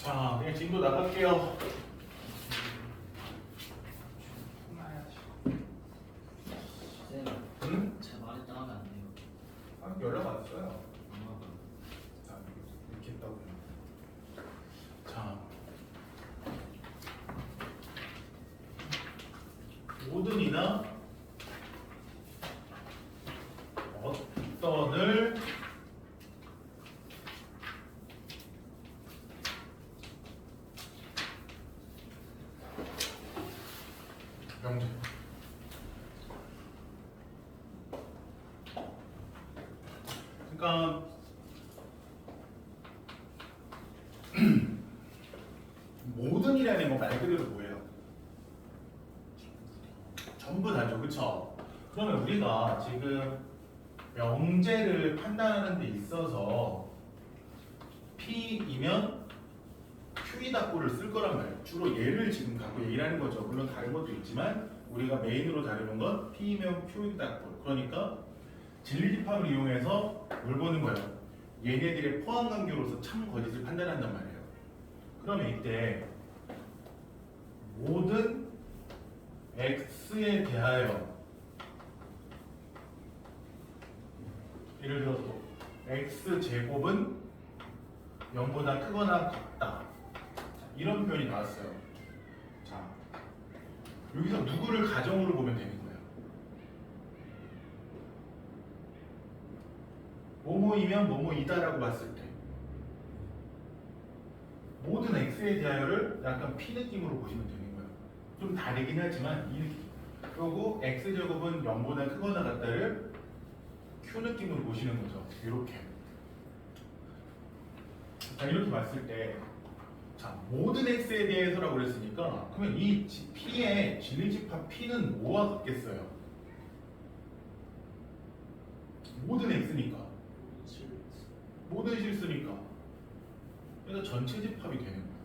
자, 그냥 진도 나갈게요. 쌤, 응? 제 말에 따르면 안 돼요. 아, 연락 왔어요. 엄마가. 자, 이렇게 했다고. 자, 모든이나 어떤을 명제. 그러니까 모든이라는 건 말 그대로 뭐예요? 전부 다죠, 그쵸? 그러면 우리가 지금 명제를 판단하는 데 있어서 P이면 Q이다꼬를 쓸 거란 말이에요. 주로 얘를 지금 갖고 얘기를 하는 거죠. 물론 다른 것도 있지만 우리가 메인으로 다루는 건 P이면 Q이다꼬. 그러니까 진리집합을 이용해서 뭘 보는 거예요? 얘네들의 포함관계로서 참 거짓을 판단한단 말이에요. 그러면 이때 모든 x에 대하여 예를 들어서 x제곱은 0보다 크거나 같다. 이런 표현이 나왔어요. 자, 여기서 누구를 가정으로 보면 되는 거예요. 뭐뭐이면 뭐뭐이다라고 봤을 때 모든 x에 대하여를 약간 p 느낌으로 보시면 되는 거예요. 좀 다르긴 하지만 이 느낌. 그리고 x제곱은 0보다 크거나 같다를 q 느낌으로 보시는 거죠. 이렇게. 자, 이렇게 봤을 때 자, 모든 x에 대해서라고 그랬으니까 그러면 이 p의 진리집합 p는 뭐와 같겠어요? 모든 x니까 모든 실수니까 그래서 전체 집합이 되는 거예요.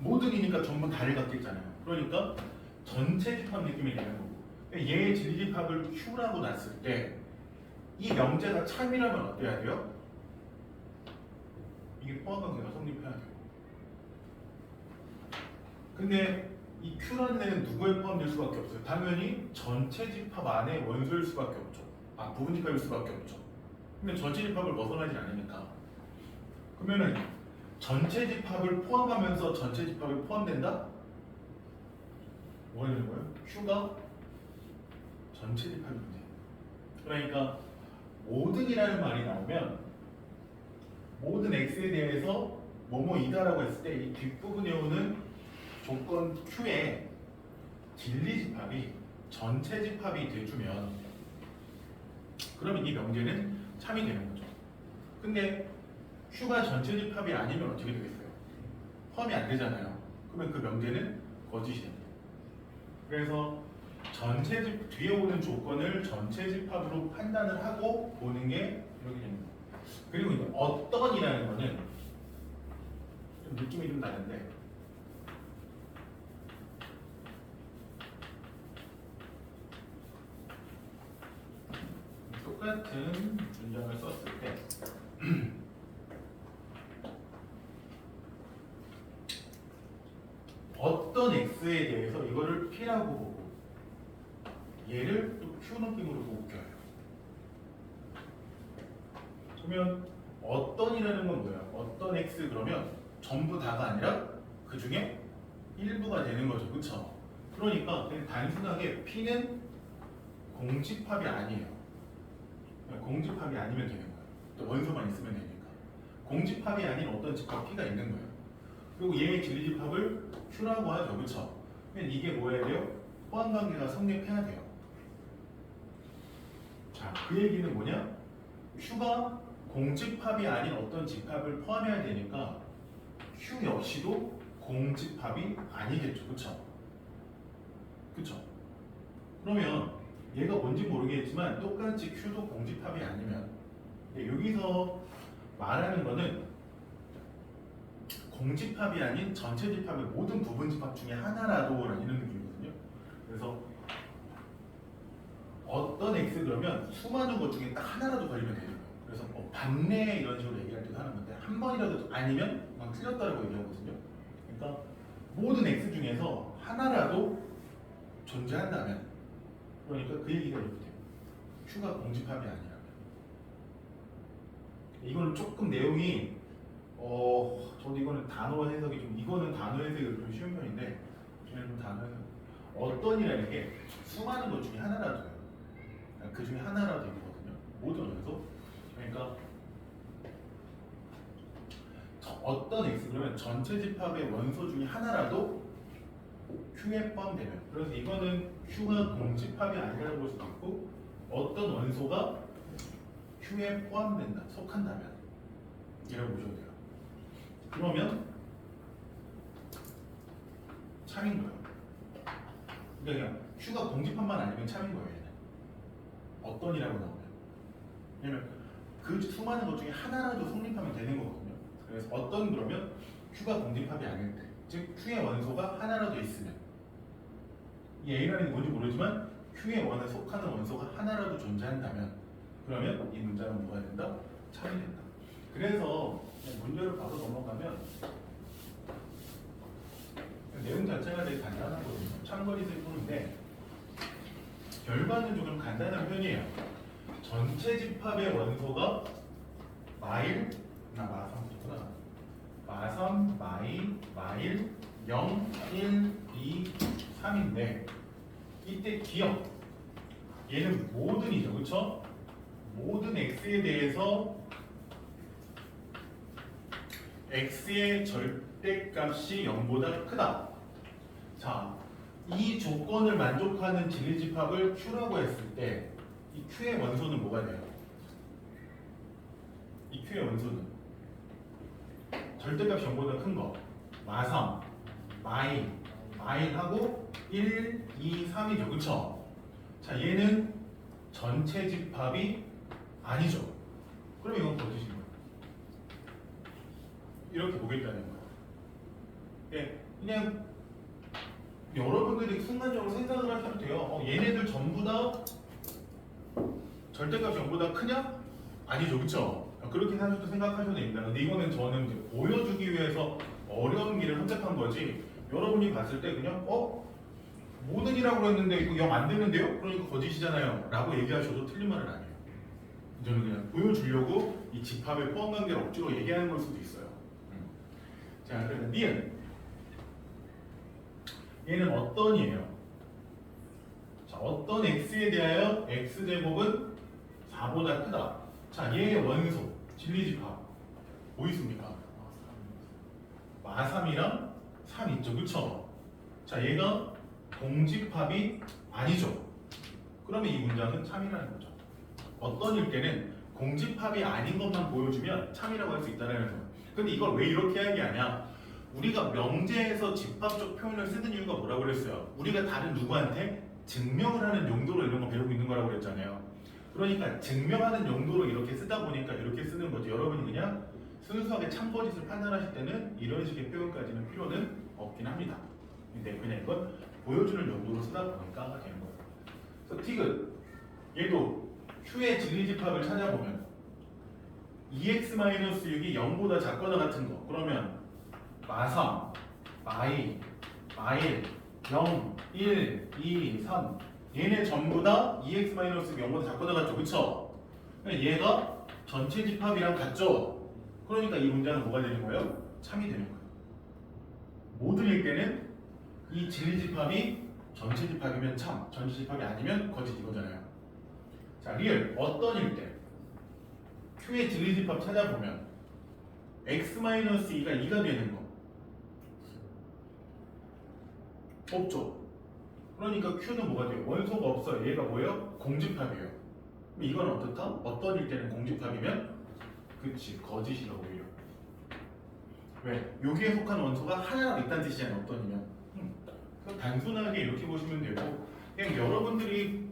모든이니까 전부 다를 같겠잖아요. 그러니까 전체 집합 느낌이 되는 거고 얘의 진리집합을 Q라고 놨을 때 이 명제가 참이라면 어때야 돼요? 이게 포함관계가 성립해야 돼요. 근데 이 Q라는 애는 누구에 포함될 수밖에 없어요? 당연히 전체 집합 안에 원소일 수밖에 없죠. 아, 부분 집합일 수밖에 없죠. 근데 전체 집합을 벗어나지 않으니까 그러면은 전체 집합을 포함하면서 전체 집합이 포함된다? 뭐가 되는 거예요? Q가 전체 집합인데 그러니까 모든이라는 말이 나오면 모든 x에 대해서 뭐뭐이다라고 했을 때 이 뒷부분에 오는 조건 Q의 진리 집합이 전체 집합이 돼주면 그러면 이 명제는 참이 되는 거죠. 근데 Q가 전체 집합이 아니면 어떻게 되겠어요? 포함이 안 되잖아요. 그러면 그 명제는 거짓이 됩니다. 그래서 전체 집 뒤에 오는 조건을 전체 집합으로 판단을 하고 보는 게 이렇게 됩니다. 그리고 이제 어떤이라는 거는 좀 느낌이 좀 다른데 똑같은 문장을 썼을 때 어떤 x에 대해서 이거를 p라고 보고 얘를 또 q 느낌으로 보고 껴요. 그러면 어떤이라는 건 뭐야? 어떤 x 그러면 전부 다가 아니라 그 중에 일부가 되는 거죠. 그쵸? 그러니까 그냥 단순하게 p는 공집합이 아니에요. 공집합이 아니면 되는 거예요. 또 원소만 있으면 되니까. 공집합이 아닌 어떤 집합 p가 있는 거예요. 그리고 얘의 진리집합을 q라고 하죠. 그쵸? 그러면 이게 뭐 해야 돼요? 포함관계가 성립해야 돼요. 자, 그 얘기는 뭐냐? q가 공집합이 아닌 어떤 집합을 포함해야 되니까 q 역시도 공집합이 아니겠죠. 그쵸? 그쵸? 그러면 얘가 뭔지 모르겠지만 똑같이 q도 공집합이 아니면 여기서 말하는 거는 공집합이 아닌 전체 집합의 모든 부분 집합 중에 하나라도라는 이런 느낌이거든요. 그래서 어떤 x 그러면 수많은 것 중에 딱 하나라도 걸리면 되는 거예요. 그래서 뭐 반내 이런 식으로 얘기할 때도 하는 건데 한 번이라도 아니면 막 틀렸다라고 얘기하거든요. 그러니까 모든 x 중에서 하나라도 존재한다면, 그러니까 그 얘기가 이렇게 돼요. q가 공집합이 아니라면. 이거는 조금 내용이 저도 이거는 단어 해석이 좀, 이거는 단어 해석이 좀 쉬운 편인데, 저는 좀 단어 해석, 어떤이라는 게 수많은 것 중에 하나라도요. 그 중에 하나라도 있거든요. 모든 원소. 그러니까 어떤 x, 그러면 전체 집합의 원소 중에 하나라도 q에 포함되면, 그래서 이거는 q가 공집합이 아니라고 볼 수도 있고, 어떤 원소가 q에 포함된다, 속한다면 이라고 보셔도 돼요. 그러면 참인 거예요. 그러니까 q가 공집합만 아니면 참인 거예요. 얘는. 어떤이라고 나오면. 왜냐면 그 수많은 것 중에 하나라도 성립하면 되는 거거든요. 그래서 어떤, 그러면 q가 공집합이 아닐 때, 즉 q의 원소가 하나라도 있으면, 이 a라는 게 뭔지 모르지만 q의 원에 속하는 원소가 하나라도 존재한다면, 그러면 이 문장은 뭐가 된다? 참이 된다. 그래서 문제를 봐서 넘어가면 내용 자체가 되게 간단하거든요. 참거리를 푸는데 결과는 조금 간단한 편이에요. 전체 집합의 원소가 마삼, 마일, 0, 1, 2, 3인데 이때 기억, 얘는 모든이죠, 그렇죠? 모든 x에 대해서 x의 절대값이 0보다 크다. 자, 이 조건을 만족하는 진리집합을 q라고 했을 때 이 q의 원소는 뭐가 돼요? 이 q의 원소는 절대값이 0보다 큰 거, 마삼, 마일하고 1, 2, 3이죠, 그쵸? 자, 얘는 전체 집합이 아니죠. 그럼 이건 거짓인 거예요. 이렇게 보겠다는 거예요. 예, 그냥 여러분들이 순간적으로 생각을 하셔도 돼요. 얘네들 전부 다 절대값이 0보다 크냐? 아니죠, 그쵸? 그렇게 생각하셔도 됩니다. 근데 이거는 저는 이제 보여주기 위해서 어려운 길을 선택한 거지, 여러분이 봤을 때 그냥 모든이라고 했는데 이거 0 안 되는데요? 그러니까 거짓이잖아요 라고 얘기하셔도 틀린 말은 아니에요. 저는 그냥 보여주려고 이 집합의 포함관계를 억지로 얘기하는 걸 수도 있어요. 자, 그러면 니은, 얘는 어떤이에요? 자, 어떤 x에 대하여 x제곱은 4보다 크다. 자, 얘의 원소, 진리집합 뭐 있습니까? 마3이랑 3 있죠, 그쵸? 자, 얘가 공집합이 아니죠. 그러면 이 문장은 참이라는 거죠. 어떤일 때는 공집합이 아닌 것만 보여주면 참이라고 할 수 있다는 거예요. 근데 이걸 왜 이렇게 이야기하냐? 우리가 명제에서 집합적 표현을 쓰는 이유가 뭐라고 그랬어요? 우리가 다른 누구한테 증명을 하는 용도로 이런 거 배우고 있는 거라고 그랬잖아요. 그러니까 증명하는 용도로 이렇게 쓰다 보니까 이렇게 쓰는 거지. 여러분이 그냥 순수하게 참거짓을 판단하실 때는 이런 식의 표현까지는 필요는 없긴 합니다. 근데 그냥 이건 보여주는 용도로 쓰다 보니까 되는 거예요. 그래서 티귿, 얘도 q의 진리집합을 찾아보면 2x-6이 0보다 작거나 같은 거, 그러면 마3, 마일, 0, 1, 2, 3 얘네 전부 다 2x-6이 0보다 작거나 같죠, 그쵸? 얘가 전체 집합이랑 같죠? 그러니까 이 문장은 뭐가 되는 거예요? 참이 되는 거예요. 모든일 때는 이 진리집합이 전체 집합이면 참, 전체 집합이 아니면 거짓, 이거잖아요. 자, 리얼, 어떤일 때 q의 진리집합 찾아보면 x-2가 2가 되는 거 없죠. 그러니까 q는 뭐가 돼요? 원소가 없어요. 얘가 뭐예요? 공집합이에요. 그럼 이건 어떻다? 어떤일 때는 공집합이면 그치, 거짓이라고 해요. 왜? 여기에 속한 원소가 하나라도 있다는 뜻이잖아요. 어떤이면. 그럼 단순하게 이렇게 보시면 되고, 그냥 여러분들이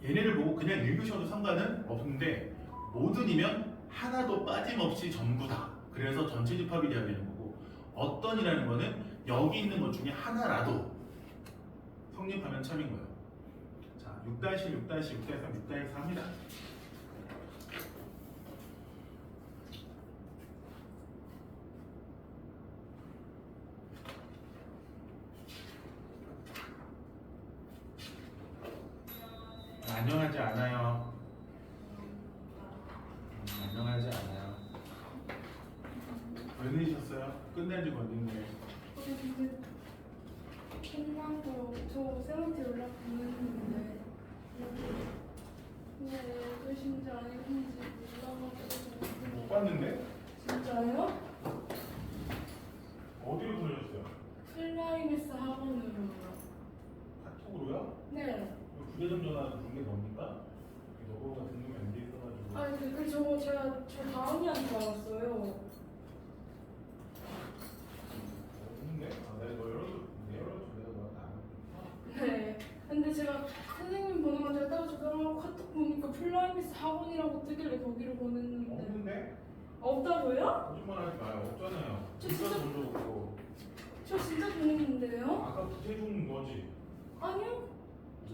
얘네를 보고 그냥 읽으셔도 상관은 없는데, 모든이면 하나도 빠짐없이 전부 다. 그래서 전체 집합이 돼야 되는 거고, 어떤이라는 거는 여기 있는 것 중에 하나라도 성립하면 참인 거예요. 자, 6-1, 6-2, 6-3, 6-4입니다. 않아요. 안녕하지 않아요. 왜 늦으셨어요? 끝난 지 걸린데. 근데 끝나고 저 쌤한테 연락 보냈는데 근데 8시인지 아닌지 몰라가지고 못 봤는데? 진짜요? 어디로 보내셨어요? 클라이맥스 학원으로요. 카톡으로요? 네. 부대점 전화 부른 게 뭡니까? 너가 등록이 안 돼 있어가지고. 아니 그 저 다은이한테 받았어요. 없는데? 아, 내가 너 열어줘. 내가 너한테 안 했구나. 네. 근데 제가 선생님 번호만 제가 따로 저장하고 카톡 보니까 클라이맥스 학원이라고 뜨길래 거기로 보냈는데 없는데? 없다고요? 거짓말하지 마요. 없잖아요. 저 진짜 진짜- 본 적 없고. 저 진짜 보냈는데요? 아까 부재 준 거지. 아니요.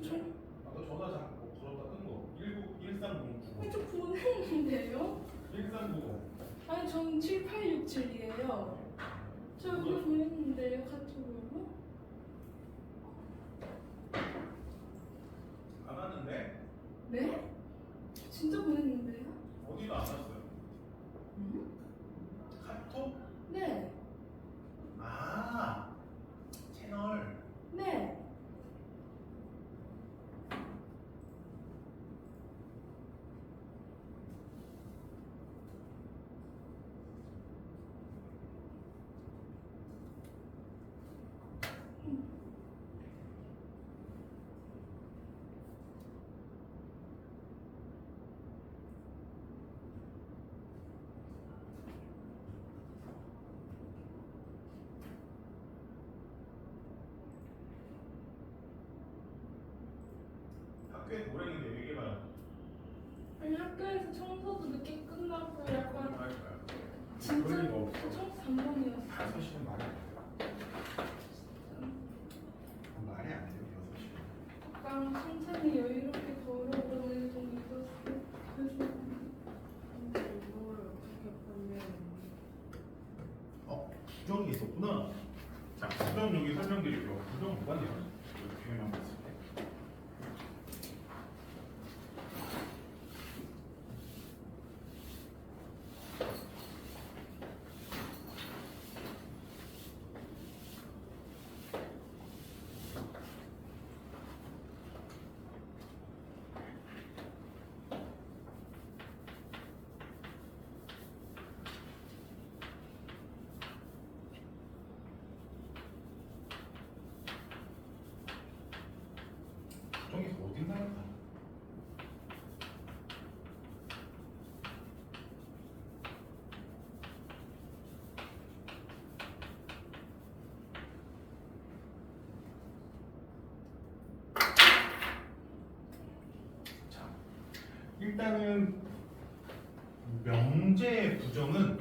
저 아까 전화 잡고 걸었다 끈 거. 1309. 저 보냈는데요? 1390. 아니 전 7867이에요. 저 그거 보냈는데요 카톡으로? 안 왔는데? 네? 진짜 보냈는데요? 어디도 안 왔어요. 응? 카톡? 네. 아, 채널. 네. 학교에 노래인데 얘기해봐요. 아니 학교에서 청소도 늦게 끝나고 약간 할까요? 진짜 그럴 리가 없어. 청소 담당이었어요. 5시는 말이 안 돼요. 말이 안 돼요, 6시는. 약간 천천히 여유롭게 걸어보는 좀 있었어요. 그래서 이걸 어떻게 보면 부정이 있었구나. 자, 부정 여기 설명드릴게요. 부정 뭐가 돼요? 표현한 거 있을 때. 부정에서 어딘 나갈까? 자, 일단은 명제 부정은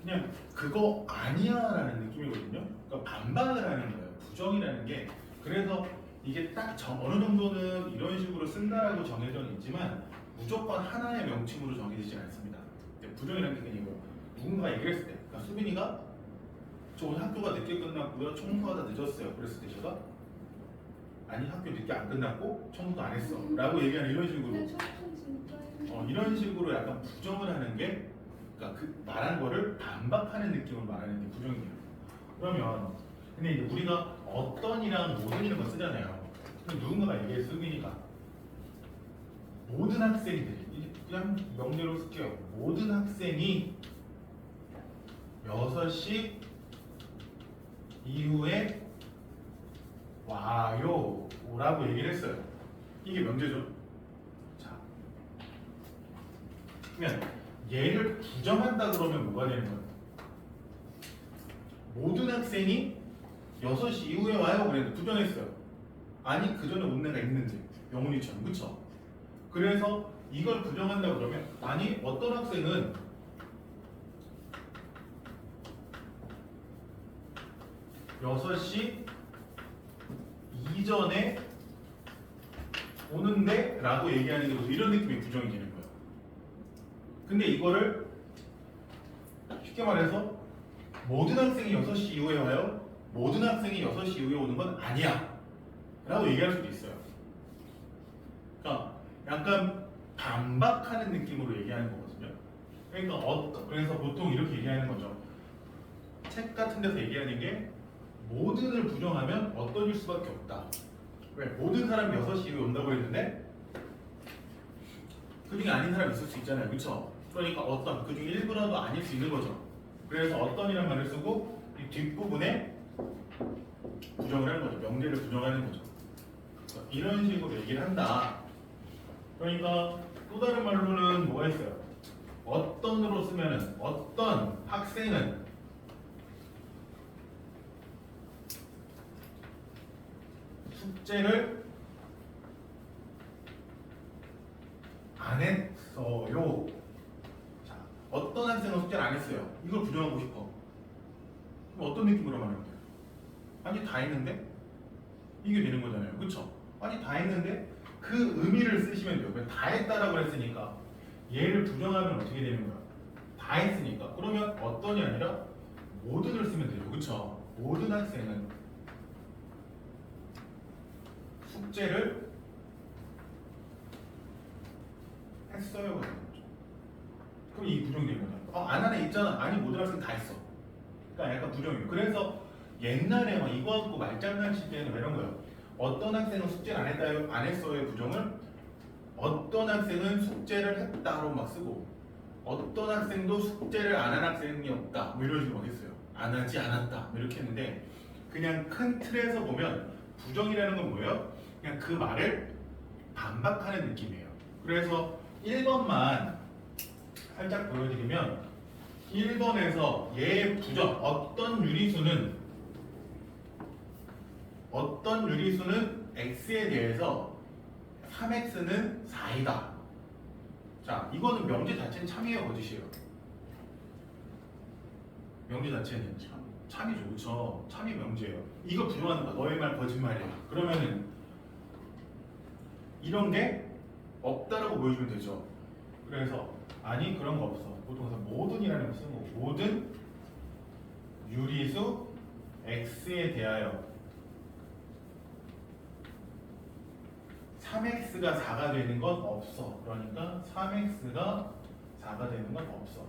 그냥 그거 아니야라는 느낌이거든요. 그러니까 반박을 하는 거예요. 부정이라는 게. 그래서 이게 딱 어느 정도는 이런 식으로 쓴다라고 정해져 있지만 무조건 하나의 명칭으로 정해지지 않습니다. 부정이라는 게 그냥 이거 누군가가 얘기를 했을 때, 그러니까 수빈이가 저 오늘 학교가 늦게 끝났고요, 청소하다 늦었어요. 그랬을 때 제가 아니 학교 늦게 안 끝났고 청소도 안 했어 라고 얘기하는 이런 식으로 근데 청소 진짜 힘들어요. 이런 식으로 약간 부정을 하는 게, 그러니까 그 말한 거를 반박하는 느낌으로 말하는 게 부정이에요. 그러면 근데 이제 우리가 어떤이랑 모든 이런 거 쓰잖아요. 그럼 누군가가 얘기해, 수빈이가 모든 학생들이, 그냥 명대로 쓸게요. 모든 학생이 6시 이후에 와요 라고 얘기를 했어요. 이게 명제죠. 자, 그러면 얘를 부정한다 그러면 뭐가 되는 거예요? 모든 학생이 6시 이후에 와요 그랬는데 부정했어요. 아니 그 전에 온 애가 있는지 영훈이처럼, 그쵸? 그래서 이걸 부정한다 그러면 아니 어떤 학생은 6시 이전에 오는데 라고 얘기하는 게 이런 느낌의 부정이 되는 거예요. 근데 이거를 쉽게 말해서 모든 학생이 6시 이후에 와요, 모든 학생이 6시 이후에 오는 건 아니야 라고 얘기할 수도 있어요. 약간 반박하는 느낌으로 얘기하는 거거든요. 그러니까 그래서 보통 이렇게 얘기하는 거죠. 책 같은 데서 얘기하는 게 모든을 부정하면 어떤일 수밖에 없다. 왜? 모든 사람이 6시 이후에 온다고 했는데 그중에 아닌 사람이 있을 수 있잖아요. 그렇죠? 그러니까 어떤 그중에 일부라도 아닐 수 있는 거죠. 그래서 어떤이라는 말을 쓰고 이 뒷부분에 부정을 하는 거죠. 명제를 부정하는 거죠. 이런 식으로 얘기를 한다. 그러니까 또 다른 말로는 뭐가 있어요? 어떤으로 쓰면은 어떤 학생은 숙제를 안 했어요. 자, 어떤 학생은 숙제를 안 했어요. 이걸 부정하고 싶어. 그럼 어떤 느낌으로 말하는 거예요? 아니 다 했는데? 이게 되는 거잖아요. 그쵸? 아니 다 했는데 그 의미를 쓰시면 돼요. 왜 다 했다라고 했으니까 얘를 부정하면 어떻게 되는 거야? 다 했으니까. 그러면 어떤이 아니라 모든을 쓰면 되죠. 그쵸? 모든 학생은 숙제를 했어요. 그럼 이 부정이 되는 거죠. 안 하네 있잖아. 아니 모든 학생 다 했어. 그러니까 약간 부정이에요. 그래서 옛날에 막 이거 갖고 말장난칠 때는 이런 거예요. 어떤 학생은 숙제를 안 했다요, 안 했어요의 부정을 어떤 학생은 숙제를 했다로 막 쓰고 어떤 학생도 숙제를 안 한 학생이 없다 뭐 이런 식으로 막 했어요. 안 하지 않았다 뭐 이렇게 했는데 그냥 큰 틀에서 보면 부정이라는 건 뭐예요? 그냥 그 말을 반박하는 느낌이에요. 그래서 1번만 살짝 보여드리면 1번에서 얘의 부정 어떤 유리수는 x에 대해서 3x는 4이다. 자, 이거는 명제 자체는 참이에요, 거짓이에요? 명제 자체는 참이죠, 그쵸? 참이 명제예요. 이거 부정하는 거야. 너의 말 거짓말이야. 그러면은 이런 게 없다라고 보여주면 되죠. 그래서 아니 그런 거 없어. 보통 모든이라는 거 쓰는 거고 모든 유리수 x에 대하여 3x가 4가 되는 건 없어. 그러니까 3x가 4가 되는 건 없어.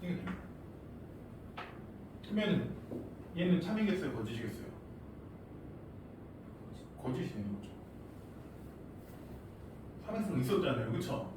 이게 됩니다. 그러면 얘는 참이겠어요? 거짓이겠어요? 거짓이 되는 거죠. 3x는 있었잖아요. 그쵸?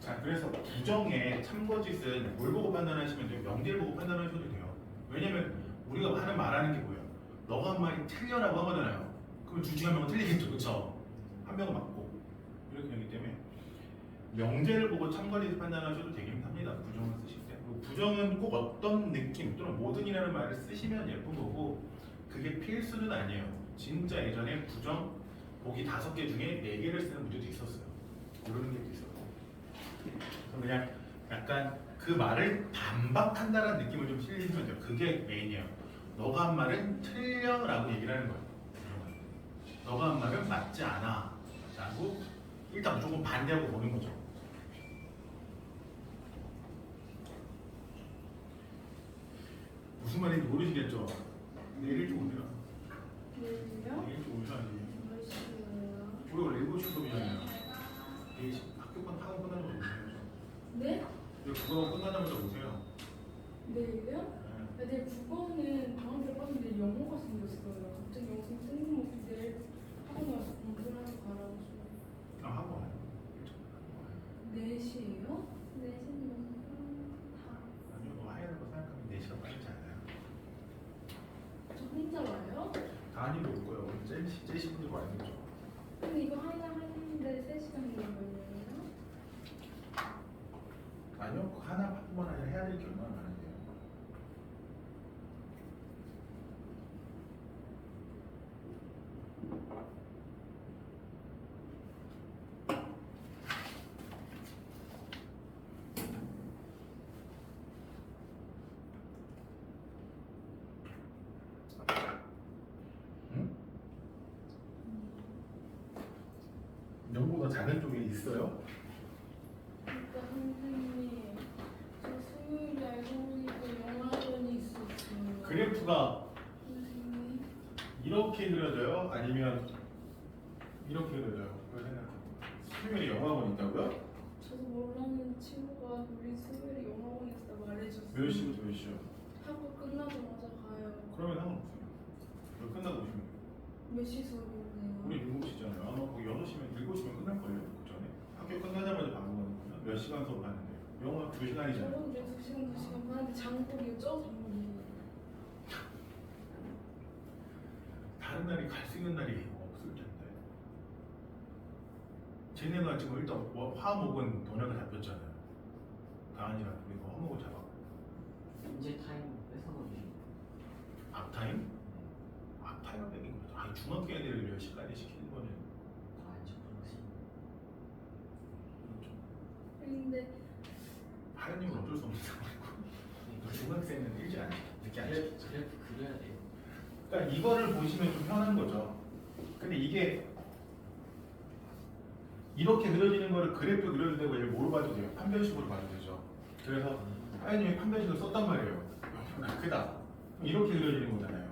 자, 그래서 부정의 참거짓은 뭘 보고 판단하시면 돼요? 명제를 보고 판단하셔도 돼요. 왜냐면 우리가 말하는 게 뭐예요? 너가 한 말이 틀려라고 하거든요. 그럼 둘 중에 한 명은 틀리겠죠, 그쵸? 한 명은 맞고 이렇게 되기 때문에 명제를 보고 참거짓을 판단하셔도 되긴 합니다. 부정을 쓰실 때. 그리고 부정은 꼭 어떤 느낌 또는 모든이라는 말을 쓰시면 예쁜 거고 그게 필수는 아니에요. 진짜 예전에 부정 보기 5개 중에 4개를 쓰는 문제도 있었어요. 모르는 게도 있었고. 그냥 약간 그 말을 반박한다는 느낌을 좀 실리시면 돼요. 그게 메인이에요. 너가 한 말은 틀려라고 얘기를 하는 거예요. 너가 한 말은 맞지 않아 라고 일단 무조건 반대하고 보는 거죠. 무슨 말인지 모르시겠죠? 내일 좀 오세요. 내일요? 내일 좀 오셔야지. 몇 시예요? 우리 원래 7시 수업이잖아요. 학원 끝나자마자 오세요. 네? 그거 끝나자마자 오세요. 내일요? 네. 내일 국어는 다음 주에 봤는데 영어가 생겼어요. 갑자기 영어 뜬금없이 내일 학원 와서 공부를 하러 가라고. 아, 학원 와요. 4시에요? 4시면 아니요, 뭐 하얀 거 생각하면 4시간 빠르지 않아요. 저 혼자 와요? 다니도 올 거예요. 제시 분들 와야 되죠. 근데 이거 하나 하는데 3시간 걸려요? 아니요, 그 하나뿐만 아니라 해야 될 게 얼마나 많은데요. 0보다 작은 쪽에 있어요? 그러니까 선생님 저 수요일에 알고 보니까 영화관이 있었어요. 그래프가 선생님 이렇게 그려져요? 아니면 이렇게 그려져요? 그걸 생각해보면 수요일에 영화관 있다고요? 저도 모르는 친구가 우리 수요일에 영화관 있다 말해줬어요. 몇 시부터 몇 시요? 학교 끝나자마자 가요. 그러면 상관없어요. 이거 끝나고 오시면 돼요. 몇 시 수업인데요? 우리 7시잖아요. 아마 거기 6시면 7시면 끝날걸요? 그 전에 학교 끝나자마자 바로 가는구나. 몇 시간 수업 하는데요? 영화 2시간이잖아요. 저번 주에 2시간 반인데 장거리요? 저 장거리. 다른 날이 갈 수 있는 날이 없을 텐데. 쟤네가 지금 일단 화목은 너네가 잡혔잖아요. 다한이랑 그리고 화목을 잡았고. 현재 타임 뺏어버리시고. 앞타임? 앞타임을 빼긴 거죠. 아니 중학교 애들을 10시까지 시키는 거는 다 알죠, 그렇지. 좀 근데 하연님은 어쩔 수 없는 상황이고 중학생은 일찍 안 늦게 안 시키죠. 그래프 그려야 돼요. 그러니까 이거를 보시면 좀 편한 거죠. 근데 이게 이렇게 그려지는 거를 그래프 그려도 되고 얘를 뭐로 봐도 돼요? 판별식으로 봐도 되죠. 그래서 하연님이 판별식을 썼단 말이에요. 크다. 이렇게 그려지는 거잖아요.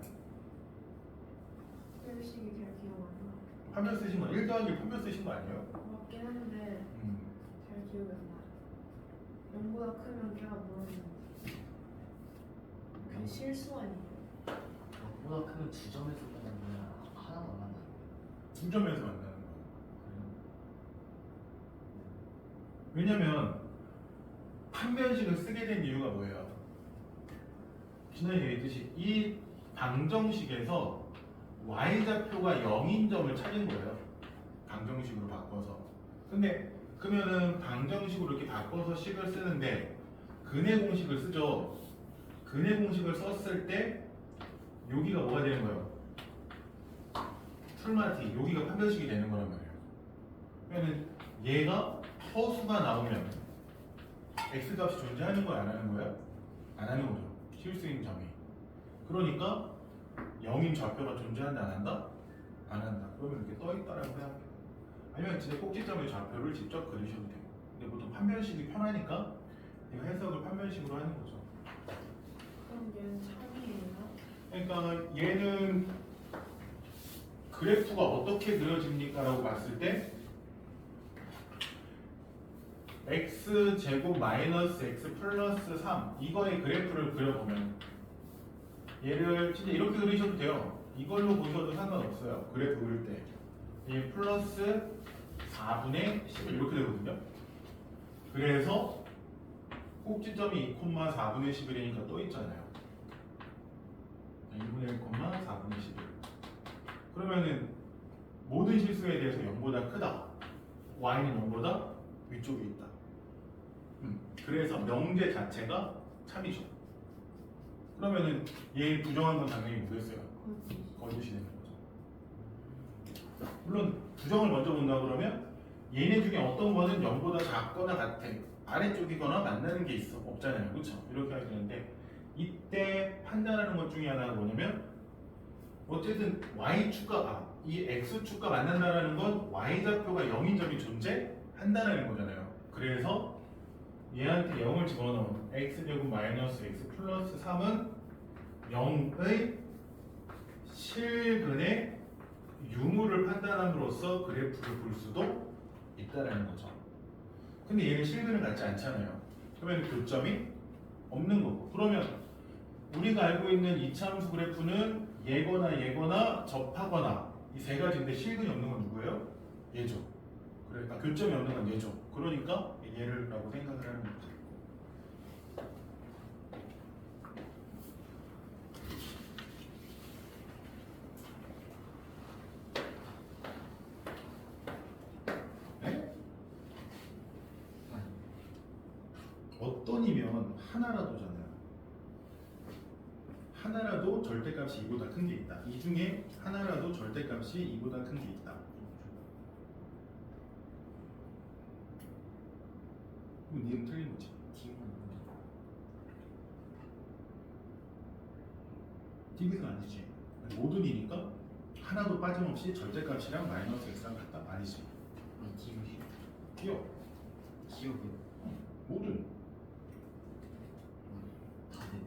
별식이 잘 기억 안 나. 판별 쓰신 거 1 더하기 판별 쓰신 거 아니에요? 맞긴 한데 잘 기억이 안 나. 0보다 크면 걔가 뭐였는지. 그 실수 아니에요? 보다 크면 두 점에서 끝나는 거야. 하나도 안 만나. 두 점에서 만나는 거예요. 그래요? 왜냐면 판별식을 쓰게 된 이유가 뭐예요? 지난해 얘기했듯이 이 방정식에서 y좌표가 0인 점을 찾은 거예요. 방정식으로 바꿔서. 근데 그러면은 방정식으로 이렇게 바꿔서 식을 쓰는데 근해 공식을 쓰죠. 근해 공식을 썼을 때 여기가 뭐가 되는 거예요? 풀마티 여기가 판별식이 되는 거란 말이에요. 그러면 얘가 허수가 나오면 x 값이 존재하는 거야 안 하는 거야? 안 하는 거죠. 실수인 점이. 그러니까 0인 좌표가 존재한다 안 한다? 안 한다. 그러면 이렇게 떠 있다라고 생각해요. 아니면 진짜 꼭지점의 좌표를 직접 그리셔도 돼요. 근데 보통 판별식이 편하니까 이거 해석을 판별식으로 하는 거죠. 그럼 얘는 참이에요? 그러니까 얘는 그래프가 어떻게 그려집니까? 라고 봤을 때 x제곱 마이너스 x 플러스 3 이거의 그래프를 그려보면 얘를 진짜 이렇게 그리셔도 돼요. 이걸로 보셔도 상관없어요. 그래프 그릴 때. 얘 플러스 4분의 11 이렇게 되거든요. 그래서 꼭지점이 2, 4분의 11이니까 또 있잖아요. 2분의 1, 4분의 11. 그러면은 모든 실수에 대해서 0보다 크다. y는 0보다 위쪽에 있다. 그래서 명제 자체가 참이죠. 그러면은 얘 부정한 건 당연히 뭐겠어요? 거짓이 되는 거죠. 물론 부정을 먼저 본다 그러면 얘네 중에 어떤 거는 0보다 작거나 같아. 아래쪽이거나 만나는 게 있어. 없잖아요. 그렇죠? 이렇게 하야 되는데 이때 판단하는 것 중에 하나가 뭐냐면 어쨌든 y축과 이 x축과 만난다는 건 y좌표가 0인 점이 존재한다는 거잖아요. 그래서 얘한테 0을 집어넣으면 x제곱 마이너스 x 플러스 3은 0의 실근의 유무를 판단함으로써 그래프를 볼 수도 있다는 거죠. 근데 얘는 실근을 갖지 않잖아요. 그러면 교점이 없는 거고. 그러면 우리가 알고 있는 이차함수 그래프는 얘거나 접하거나 이 세 가지인데 실근이 없는 건 누구예요? 얘죠. 그러니까 교점이 없는 건 얘죠. 그러니까 얘를라고 생각을 하는 거죠. 네? 어떤이면 하나라도잖아요. 하나라도 절대값이 2보다 큰 게 있다. 이 중에 하나라도 절대값이 2보다 큰 게 있다. 그럼 니은 틀린 거지. TV가 아니지. 모든이니까 하나도 빠짐없이 절대값이랑 마이너스 x랑 같다? 아니지. 아니 기억이 기억 기억이 모든 다들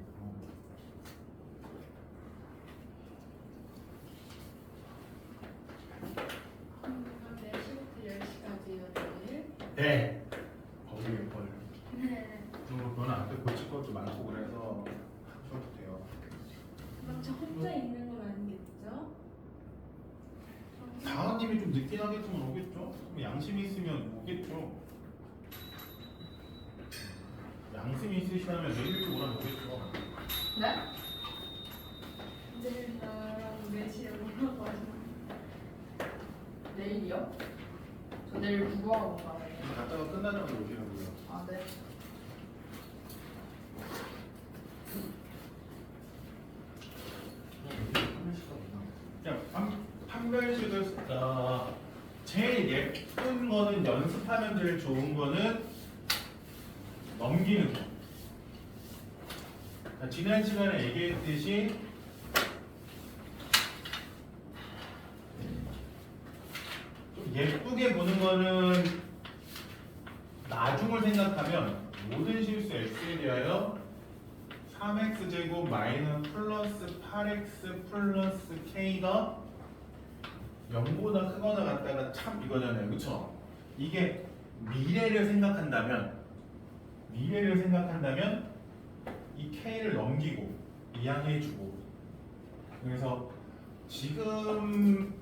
그럼 4시부터 10시까지요 내일? 네 거기에 걸 네. 그리고 그건 앞에 고칠 것도 많고 그래서 하셔도 돼요. 그럼 저 혼자 있는 건 아니겠죠? 다은님이 좀 늦긴 하겠지만 오겠죠? 그럼 양심이 있으면 오겠죠? 양심이 있으시다면 내일 일찍 오라면 오겠죠? 네? 내일 나랑 4시에 오라고 하시는 내일이요? 저 내일 국어학원 가요. 갔다가 끝나자마자 오시라고요. 아, 네. 그냥 판별식을 제일 예쁜 거는 연습하면 제일 좋은 거는 넘기는 거. 그러니까 지난 시간에 얘기했듯이 좀 예쁘게 보는 거는 나중을 생각하면 모든 실수 x에 대하여 3x제곱 마이너스 플러스 8x 플러스 k가 0보다 크거나 같다가 참 이거잖아요. 그쵸? 이게 미래를 생각한다면 이 k를 넘기고 이항해주고 그래서 지금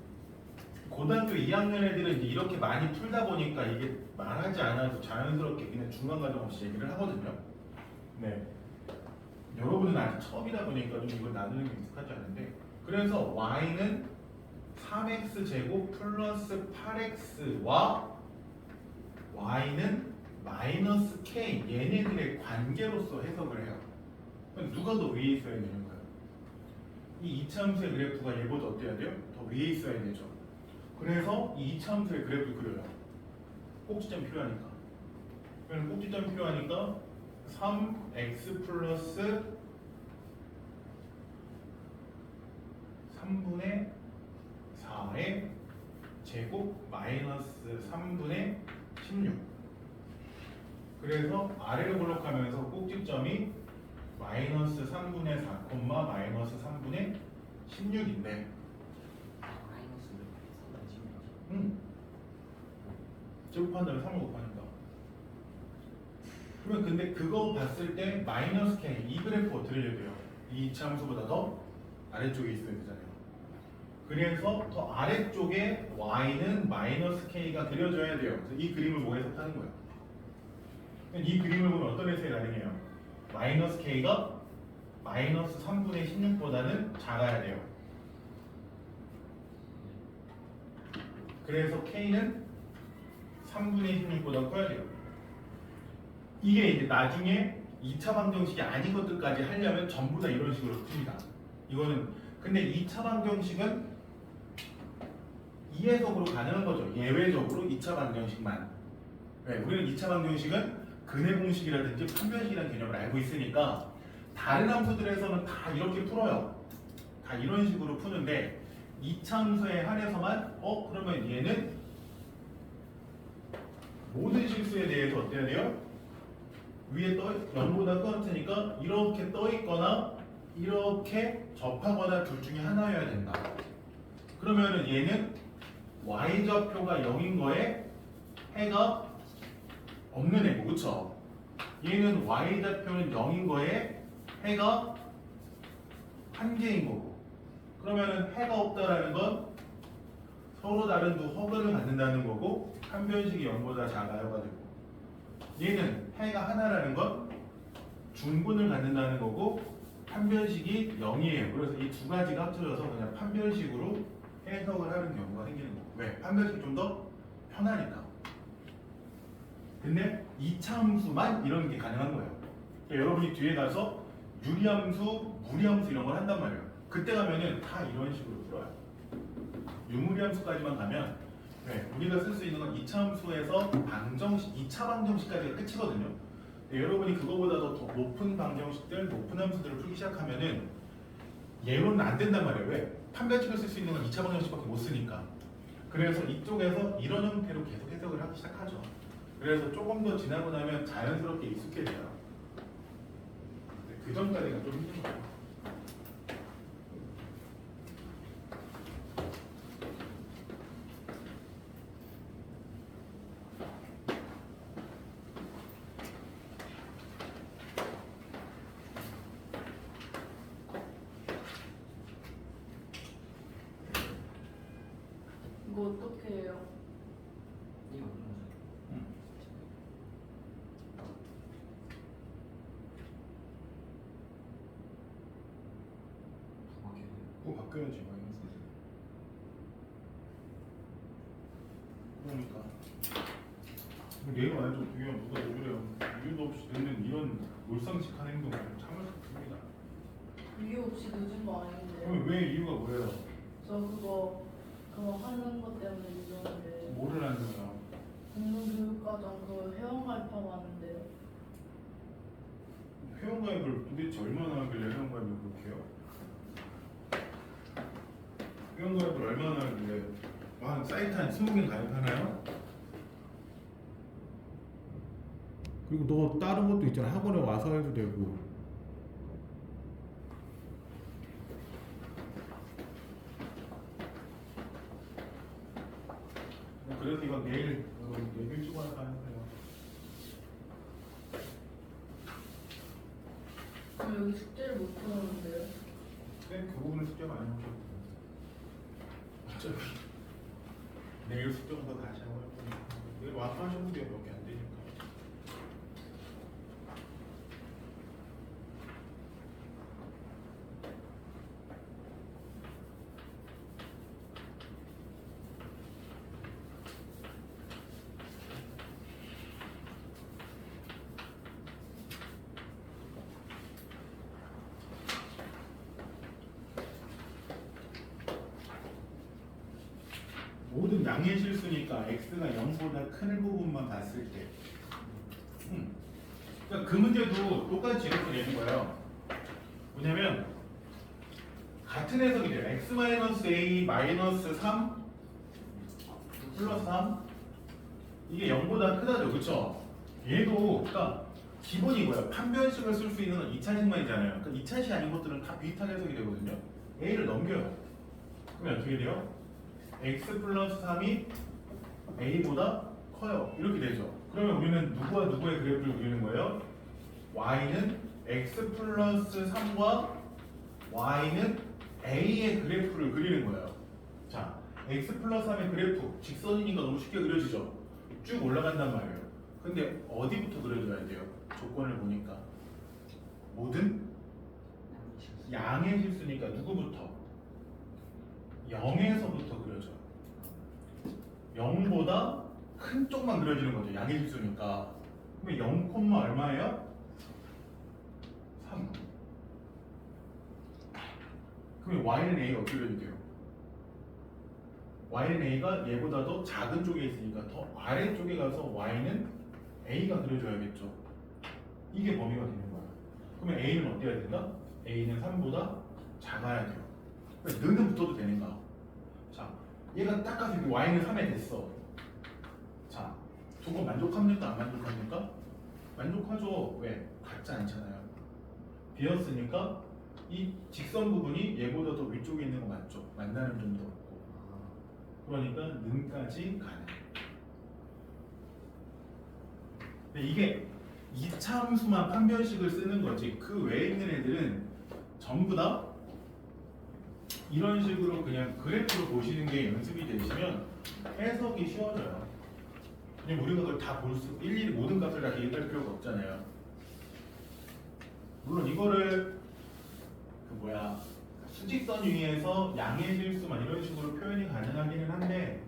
고등학교 2학년 애들은 이제 이렇게 많이 풀다 보니까 이게 말하지 않아도 자연스럽게 그냥 중간 과정 없이 얘기를 하거든요. 네. 여러분은 아직 처음이다 보니까 좀 이걸 나누는 게 익숙하지 않은데 그래서 y는 3x 제곱 플러스 8x와 y는 마이너스 k 얘네들의 관계로서 해석을 해요. 그럼 누가 더 위에 있어야 되는 거예요? 이 이차함수의 그래프가 얘보다 어때야 돼요? 더 위에 있어야 되죠. 그래서 이 이차함수의 그래프를 그려요. 꼭지점 필요하니까. 그러면 꼭지점 필요하니까 3x 플러스 3분의 4의 제곱 마이너스 3분의 16. 그래서 아래로 블록하면서 꼭지점이 마이너스 3분의 4, 마이너스 3분의 16인데 마이너스 3단 16. 제곱한 다음에 3을 곱하니까 그러면 근데 그거 봤을 때 마이너스 k 이 그래프 어떻게 해야 돼요? 이 이차함수보다 더 아래쪽에 있어야 되잖아요. 그래서 더 아래쪽에 y는 마이너스 k가 그려져야 돼요. 그래서 이 그림을 보고 해석하는 거예요. 이 그림을 보면 어떤 해석이 가능해요? 마이너스 k가 마이너스 3분의 16보다는 작아야 돼요. 그래서 k는 3분의 16보다 커야 돼요. 이게 이제 나중에 2차 방정식이 아닌 것들까지 하려면 전부 다 이런 식으로 풉니다. 이거는 근데 2차 방정식은 이 해석으로 가능한 거죠. 예외적으로 2차 방정식만. 네, 우리는 2차 방정식은 근해 공식이라든지 판별식이라는 개념을 알고 있으니까 다른 함수들에서는 다 이렇게 풀어요. 다 이런 식으로 푸는데 2차 함수에 한해서만 그러면 얘는 모든 실수에 대해서 어때야 돼요? 위에 0보다 커트니까 이렇게 떠 있거나 이렇게 접하거나 둘 중에 하나여야 된다. 그러면은 얘는 y좌표가 0인 거에 해가 없는 애고, 그쵸? 얘는 y좌표는 0인 거에 해가 한 개인 거고. 그러면은 해가 없다라는 건 서로 다른 두 허근을 갖는다는 거고 판별식이 0보다 작아요가 되고 얘는 해가 하나라는 건 중분을 갖는다는 거고 판별식이 0이에요. 그래서 이 두 가지가 합쳐져서 그냥 판별식으로 해석을 하는 경우가 생기는 거고. 왜? 판별식이 좀 더 편하니까. 근데 2차 함수만 이런 게 가능한 거예요. 그러니까 여러분이 뒤에 가서 유리함수, 무리함수 이런 걸 한단 말이에요. 그때 가면은 다 이런 식으로 풀어요. 유무리함수까지만 가면 우리가 쓸 수 있는 건 2차 함수에서 방정식, 2차 방정식까지가 끝이거든요. 여러분이 그거보다 더 높은 방정식들, 높은 함수들을 풀기 시작하면은 예로는 안 된단 말이에요. 왜? 판별식을 쓸 수 있는 건 2차 방정식밖에 못 쓰니까. 그래서 이쪽에서 이런 형태로 계속 해석을 하기 시작하죠. 그래서 조금 더 지나고 나면 자연스럽게 익숙해져요. 근데 그 전까지가 좀 힘든 거예요. 이거 어떻게 해요? 이거 무슨 부각해야 돼? 그거 바뀌어야지 마이너스. 그러니까 내가 완전 그냥 누가 누구래요. 이유도 없이 듣는 이런 몰상식한 행동을 참을 수 없습니다. 이유 없이 늦은 거 아닌데. 그럼 왜 이유가 뭐예요? 저 그거 하는 것 때문에 늦었는데. 뭐를 하는 거야? 공동교육과정 그 회원가입하고 왔는데요. 회원가입을 도대체 얼마나 하길래 회원가입을 그렇게 해요? 회원가입을 얼마나 하길래 한 사이트 한 20개 가입하나요? 그리고 너 다른 것도 있잖아. 학원에 와서 해도 되고. 그래서 이거 내일 얘기를 찍어 하나 하세요. 그럼 여기 숙제를 못 해오는데요. 그 부분은 숙제가 아니고 어차피 내일 숙제부터 다시 하고 할 거니까 내일 와서 하셔도 돼요. 몇 개 안 되니까. 모든 양의 실수니까 x가 0보다 큰 부분만 봤을 때 그러니까 그 문제도 똑같이 이렇게 되는 거예요. 뭐냐면 같은 해석이 돼요. x-a 마이너스 3 플러스 3 이게 0보다 크다죠. 그쵸? 얘도 그러니까 기본이 뭐야? 판별식을 쓸 수 있는 건 2차식만이잖아요. 그러니까 2차식 아닌 것들은 다 비슷하게 해석이 되거든요. a를 넘겨요. 그러면 어떻게 돼요? x 플러스 3이 a보다 커요. 이렇게 되죠. 그러면 우리는 누구와 누구의 그래프를 그리는 거예요? y는 x 플러스 3과 y는 a의 그래프를 그리는 거예요. 자, x 플러스 3의 그래프 직선이니까 너무 쉽게 그려지죠. 쭉 올라간단 말이에요. 근데 어디부터 그려줘야 돼요? 조건을 보니까 모든 양의 실수니까 누구부터? 0에서부터 그려져요. 0보다 큰 쪽만 그려지는 거죠. 양의 실수니까. 그러면 0, 얼마예요? 3. 그러면 y는 a가 어떻게 그려져요? y는 a가 얘보다 더 작은 쪽에 있으니까 더 아래쪽에 가서 y는 a가 그려져야겠죠. 이게 범위가 되는 거야. 그러면 a는 어때야 된다? a는 3보다 작아야 돼요. 너는 붙어도 되는가? 자, 얘가 딱 가서 y는 3에 됐어. 자, 조건 만족합니까? 안 만족합니까? 만족하죠. 왜? 같지 않잖아요. 비었으니까 이 직선 부분이 얘보다 더 위쪽에 있는 거 맞죠? 만나는 점도 없고. 그러니까 는까지 가는. 근데 이게 이차함수만 판별식을 쓰는 거지 그 외에 있는 애들은 전부 다 이런 식으로 그냥 그래프로 보시는 게 연습이 되시면 해석이 쉬워져요. 그냥 우리가 그걸 다 볼 수, 일일이 모든 값을 다 기억할 필요가 없잖아요. 물론 이거를 수직선 위에서 양의 실수만 이런 식으로 표현이 가능하기는 한데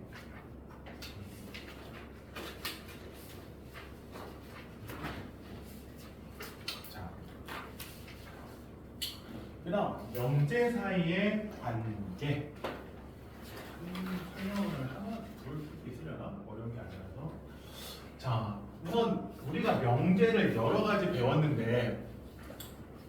자, 그다음 명제 사이의 관계 설명을 하나 볼 수 있으려나? 어려운 게 아니라서. 자, 우선 우리가 명제를 여러 가지 배웠는데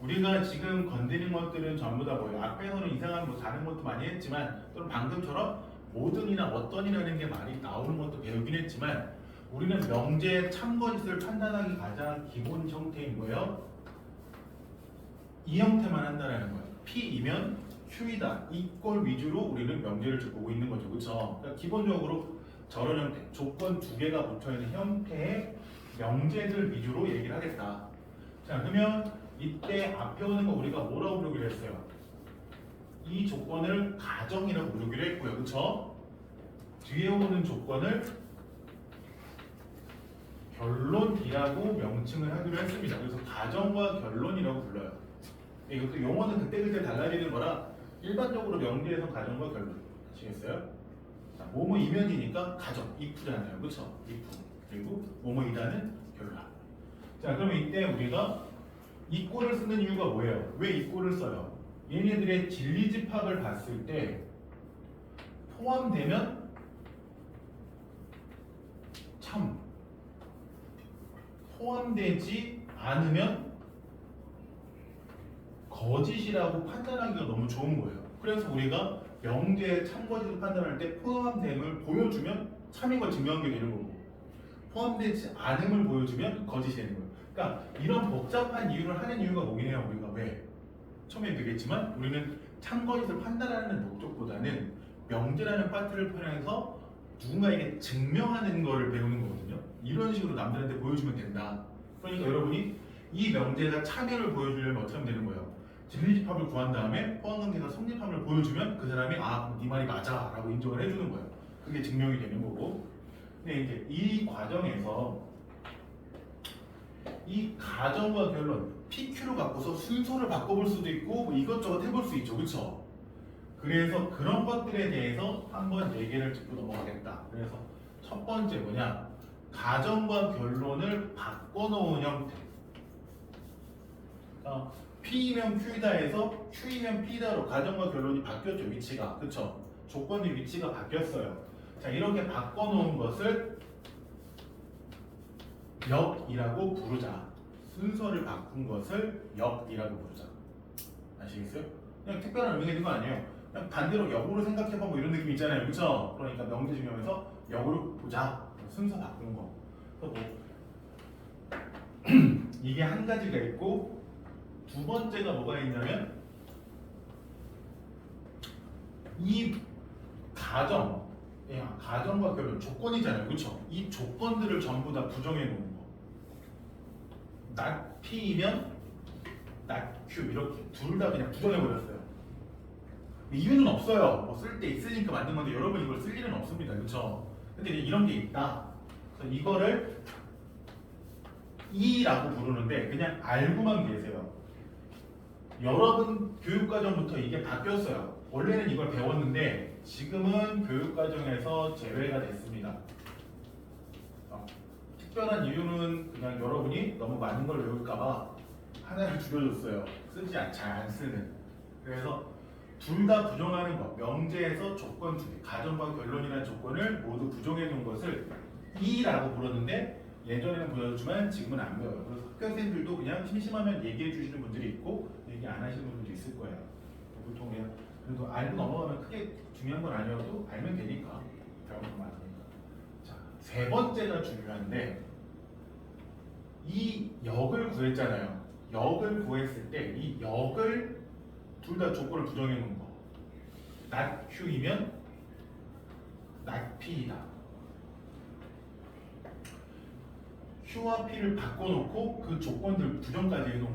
우리가 지금 건드린 것들은 전부 다 뭐예요? 앞에서는 이상한 뭐 다른 것도 많이 했지만 또는 방금처럼 모든이나 어떤이라는 게 많이 나오는 것도 배우긴 했지만 우리는 명제의 참거짓을 판단하기 가장 기본 형태인 거예요. 이 형태만 한다는 거예요. P이면 Q이다. 이 꼴 위주로 우리는 명제를 쭉 보고 있는 거죠. 그렇죠? 그러니까 기본적으로 저런 형태, 조건 두 개가 붙어있는 형태의 명제들 위주로 얘기를 하겠다. 자, 그러면 이때 앞에 오는 거 우리가 뭐라고 부르기로 했어요? 이 조건을 가정이라고 부르기로 했고요. 그렇죠? 뒤에 오는 조건을 결론이라고 명칭을 하기로 했습니다. 그래서 가정과 결론이라고 불러요. 이것도 용어는 그때그때 달라지는 거라 일반적으로 명제에서 가정과 결론 아시겠어요? 자, 뭐뭐 이면이니까 가정, if잖아요. 그렇죠? if. 그리고 뭐뭐이다는 결론. 자, 그러면 이때 우리가 이 꼴을 쓰는 이유가 뭐예요? 왜 이 꼴을 써요? 얘네들의 진리집합을 봤을 때 포함되면 참, 포함되지 않으면 거짓이라고 판단하기가 너무 좋은 거예요. 그래서 우리가 명제의 참거짓을 판단할 때 포함됨을 보여주면 참인 걸 증명한 게 되는 거고, 포함되지 않음을 보여주면 거짓이 되는 거예요. 그러니까 이런 복잡한 이유를 하는 이유가 뭐긴 해요. 우리가 왜? 처음에 되겠지만 우리는 참거짓을 판단하는 목적보다는 명제라는 파트를 펴내서 누군가에게 증명하는 거를 배우는 거거든요. 이런 식으로 남들한테 보여주면 된다. 그러니까 여러분이 이 명제가 참여를 보여주려면 어떻게 하면 되는 거예요? 진리집합을 구한 다음에 포함관계가 성립함을 보여주면 그 사람이 아, 네 말이 맞아 라고 인정을 해주는 거예요. 그게 증명이 되는 거고. 근데 이제 이 과정에서 이 가정과 결론 PQ로 바꿔서 순서를 바꿔볼 수도 있고 뭐 이것저것 해볼 수 있죠. 그렇죠? 그래서 그런 것들에 대해서 한번 얘기를 짚고 넘어가겠다. 그래서 첫 번째 뭐냐? 가정과 결론을 바꿔놓은 형태. P이면 Q이다에서 Q이면 P다로 가정과 결론이 바뀌었죠. 위치가. 그쵸? 조건의 위치가 바뀌었어요. 자, 이렇게 바꿔놓은 것을 역이라고 부르자. 순서를 바꾼 것을 역이라고 부르자. 아시겠어요? 그냥 특별한 의미가 있는 거 아니에요. 그냥 반대로 역으로 생각해봐 뭐 이런 느낌 있잖아요. 그쵸? 그러니까 명제 중요해서 역으로 보자. 순서 바꾸는 거. 뭐 이게 한 가지가 있고 두 번째가 뭐가 있냐면 이 가정과 결론 조건이잖아요. 그렇죠? 이 조건들을 전부 다 부정해 놓은 거. not P이면 not Q 이렇게 둘 다 그냥 부정해 버렸어요. 이유는 없어요. 뭐 쓸 때 있으니까 만든 건데 여러분 이걸 쓸 일은 없습니다. 그렇죠? 근데 이런 게 있다. 그래서 이거를 E라고 부르는데 그냥 알고만 계세요. 여러분 교육과정부터 이게 바뀌었어요. 원래는 이걸 배웠는데 지금은 교육과정에서 제외가 됐습니다. 특별한 이유는 그냥 여러분이 너무 많은 걸 외울까봐 하나를 줄여줬어요. 쓰지 잘 안 쓰는. 그래서 둘 다 부정하는 것. 명제에서 조건 두 개, 가정과 결론이라는 조건을 모두 부정해 놓은 것을 E라고 부르는데 예전에는 보여주지만 지금은 안 배워요. 그래서 학교생들도 그냥 심심하면 얘기해 주시는 분들이 있고 얘기 안 하시는 분들도 있을 거예요. 보통 그냥 그래도 알고 넘어가면 크게 중요한 건 아니어도 알면 되니까 배우는 거 많으니까. 자, 세 번째가 중요한데 이 역을 구했잖아요. 역을 구했을 때 이 역을 둘 다 조건을 부정해 놓은 거. not Q이면 not P이다. Q와 P를 바꿔놓고 그 조건들 부정까지 해놓은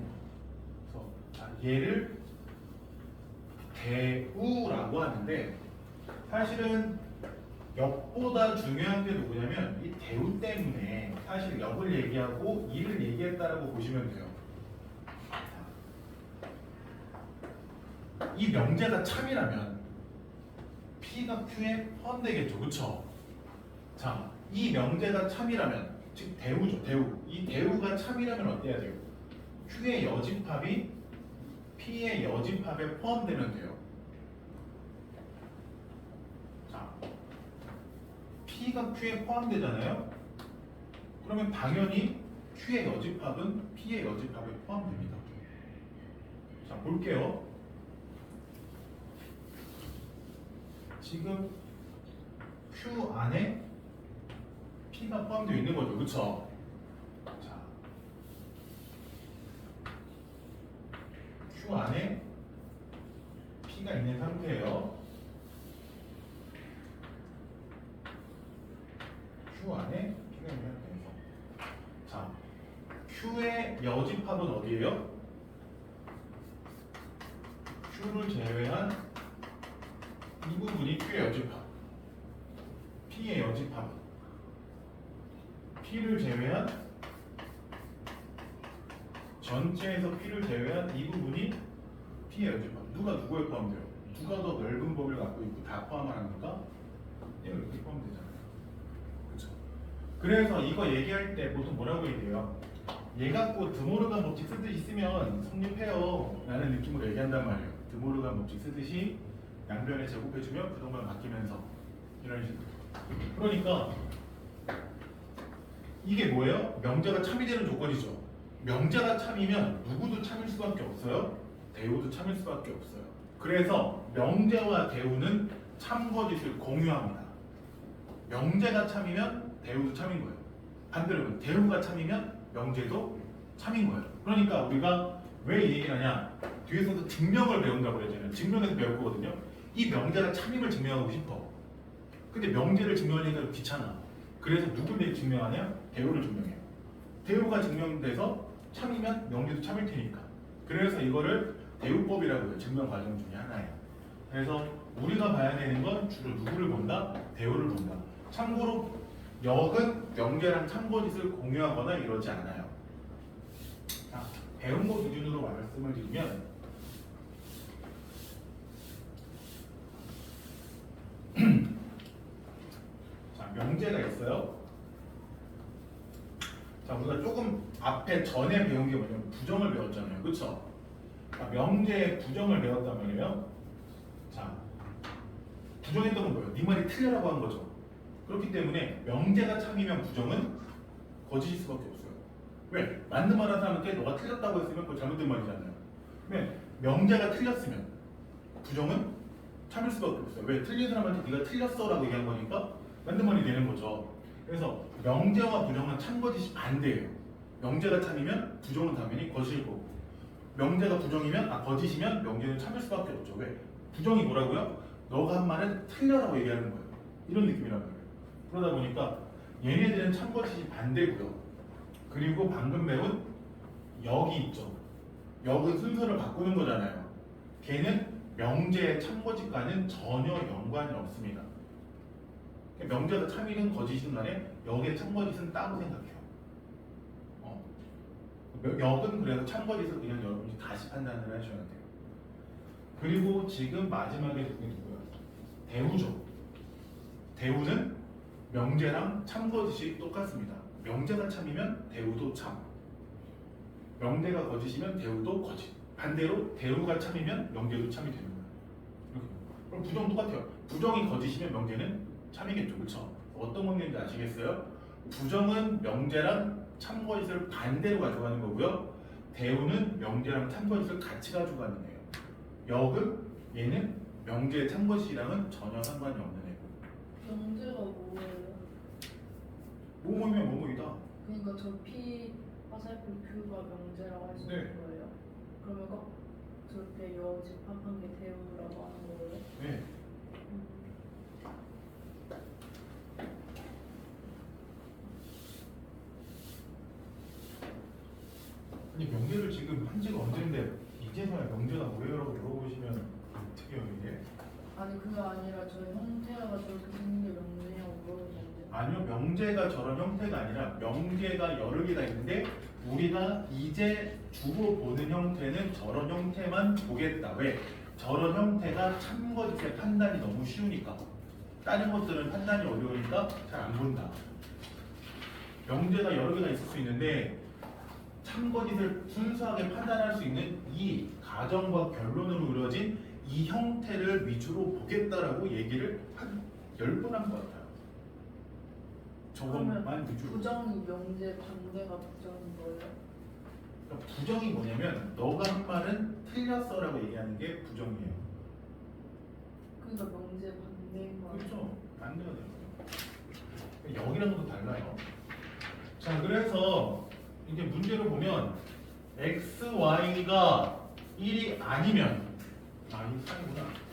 거. 그래서 얘를 대우라고 하는데 사실은 역보다 중요한 게 누구냐면 이 대우 때문에 사실 역을 얘기하고 이를 얘기했다라고 보시면 돼요. 이 명제가 참이라면 P가 Q에 포함되겠죠. 그쵸? 자, 이 명제가 참이라면 즉 대우죠. 대우. 이 대우가 참이라면 어때야 돼요? Q의 여집합이 P의 여집합에 포함되면 돼요. 자, P가 Q에 포함되잖아요. 그러면 당연히 Q의 여집합은 P의 여집합에 포함됩니다. 자, 볼게요. 지금 Q 안에 P가 포함되어 있는 거죠. 그쵸? 자, Q 안에 P가 있는 상태예요. Q 안에 P가 있는 상태에서 자, Q의 여집합은 어디예요? Q를 제외한 이 부분이 Q의 여집합. P의 여집합. P를 제외한 전체에서 P를 제외한 이 부분이 P의 여집합. 누가 누구에 포함돼요? 누가 더 넓은 범위를 갖고 있고 다 포함하니까 얘가 이렇게 포함되잖아요. 그렇죠? 그래서 이거 얘기할 때 보통 뭐라고 얘기해요? 얘 갖고 드모르간 법칙 쓰듯이 쓰면 성립해요 라는 느낌으로 얘기한단 말이에요. 드모르간 법칙 쓰듯이 양변에 제곱해주면 부동간 바뀌면서 이런 식으로. 그러니까 이게 뭐예요? 명제가 참이 되는 조건이죠. 명제가 참이면 누구도 참일 수밖에 없어요. 대우도 참일 수밖에 없어요. 그래서 명제와 대우는 참거짓을 공유합니다. 명제가 참이면 대우도 참인 거예요. 반대로 대우가 참이면 명제도 참인 거예요. 그러니까 우리가 왜 이 얘기를 하냐? 뒤에서도 증명을 배운다고 그랬잖아요. 증명에서 배울 거거든요. 이 명제가 참임을 증명하고 싶어. 근데 명제를 증명하기가 귀찮아. 그래서 누구를 증명하냐? 대우를 증명해요. 대우가 증명돼서 참이면 명제도 참일 테니까. 그래서 이거를 대우법이라고 해요. 증명 과정 중에 하나예요. 그래서 우리가 봐야 되는 건 주로 누구를 본다? 대우를 본다. 참고로 역은 명제랑 참거짓을 공유하거나 이러지 않아요. 자, 배운 거 기준으로 말씀을 드리면 자, 명제가 있어요. 자, 우리가 조금 앞에 전에 배운 게 뭐냐면 부정을 배웠잖아요. 그쵸? 명제의 부정을 배웠단 말이에요. 자, 부정했던 건 뭐예요? 네 말이 틀려라고 한 거죠. 그렇기 때문에 명제가 참이면 부정은 거짓일 수밖에 없어요. 왜? 맞는 말 하는 사람한테 너가 틀렸다고 했으면 그거 잘못된 말이잖아요. 왜? 명제가 틀렸으면 부정은 참일 수밖에 없어요. 왜? 틀린 사람한테 네가 틀렸어 라고 얘기한 거니까 맞는 말이 되는 거죠. 그래서 명제와 부정은 참거짓이 반대예요. 명제가 참이면 부정은 당연히 거짓일 거고, 명제가 부정이면 거짓이면 명제는 참일 수밖에 없죠. 왜? 부정이 뭐라고요? 너가 한 말은 틀려라고 얘기하는 거예요. 이런 느낌이란 말이에요. 그러다 보니까 얘네들은 참거짓이 반대고요. 그리고 방금 배운 역이 있죠. 역은 순서를 바꾸는 거잖아요. 걔는 명제의 참거짓과는 전혀 연관이 없습니다. 명제가 참이든 거짓이든 간에 역의 참거짓은 따로 생각해요. 역은 그래서 참거짓을 그냥 여러분이 다시 판단을 하셔야 돼요. 그리고 지금 마지막에 그게 누구야? 대우죠. 대우는 명제랑 참거짓이 똑같습니다. 명제가 참이면 대우도 참, 명제가 거짓이면 대우도 거짓. 반대로 대우가 참이면 명제도 참이 되는 거예요. 이렇게. 그럼 부정 똑같아요. 부정이 거짓이면 명제는 참이겠죠. 그렇죠? 어떤 관계인지 아시겠어요? 부정은 명제랑 참거짓을 반대로 가져가는 거고요. 대우는 명제랑 참거짓을 같이 가져가는 애예요. 역은 얘는 명제 참거짓이랑은 전혀 상관이 없는 애고. 명제가 뭐예요? 뭐뭐면 뭐뭐이다. 그러니까 저 P 화살표 Q가 명제라고 할 수 네. 있는 거예요? 그러면 저때 여 집합한 게 대우라고 하는 거예요? 네. 아니 명제를 지금 한 지가 언젠데 이제서야 명제가 뭐예요라고 물어보시면 어떻게 해요 이게? 아니 그게 아니라 저 형태가 저렇게 생긴 게 명제냐고 물어보는데. 아니요, 명제가 저런 형태가 아니라 명제가 여러 개가 있는데 우리가 이제 주로 보는 형태는 저런 형태만 보겠다. 왜? 저런 형태가 참거짓의 판단이 너무 쉬우니까. 다른 것들은 판단이 어려우니까 잘 안 본다. 명제가 여러 개가 있을 수 있는데 참거짓을 순수하게 판단할 수 있는 이 가정과 결론으로 이루어진 이 형태를 위주로 보겠다라고 얘기를 한 10번 한 것 같아요. 저것만 위주로. 부정이 명제 반대가 부정인 거예요? 그러니까 부정이 뭐냐면 너가 한 말은 틀렸어라고 얘기하는 게 부정이에요. 그러니까 명제 반대인 거예요? 그렇죠? 반대가 되는 거죠. 여기랑 또 달라요. 자, 그래서 이제 문제를 보면 x, y가 1이 아니면 이 3이구나.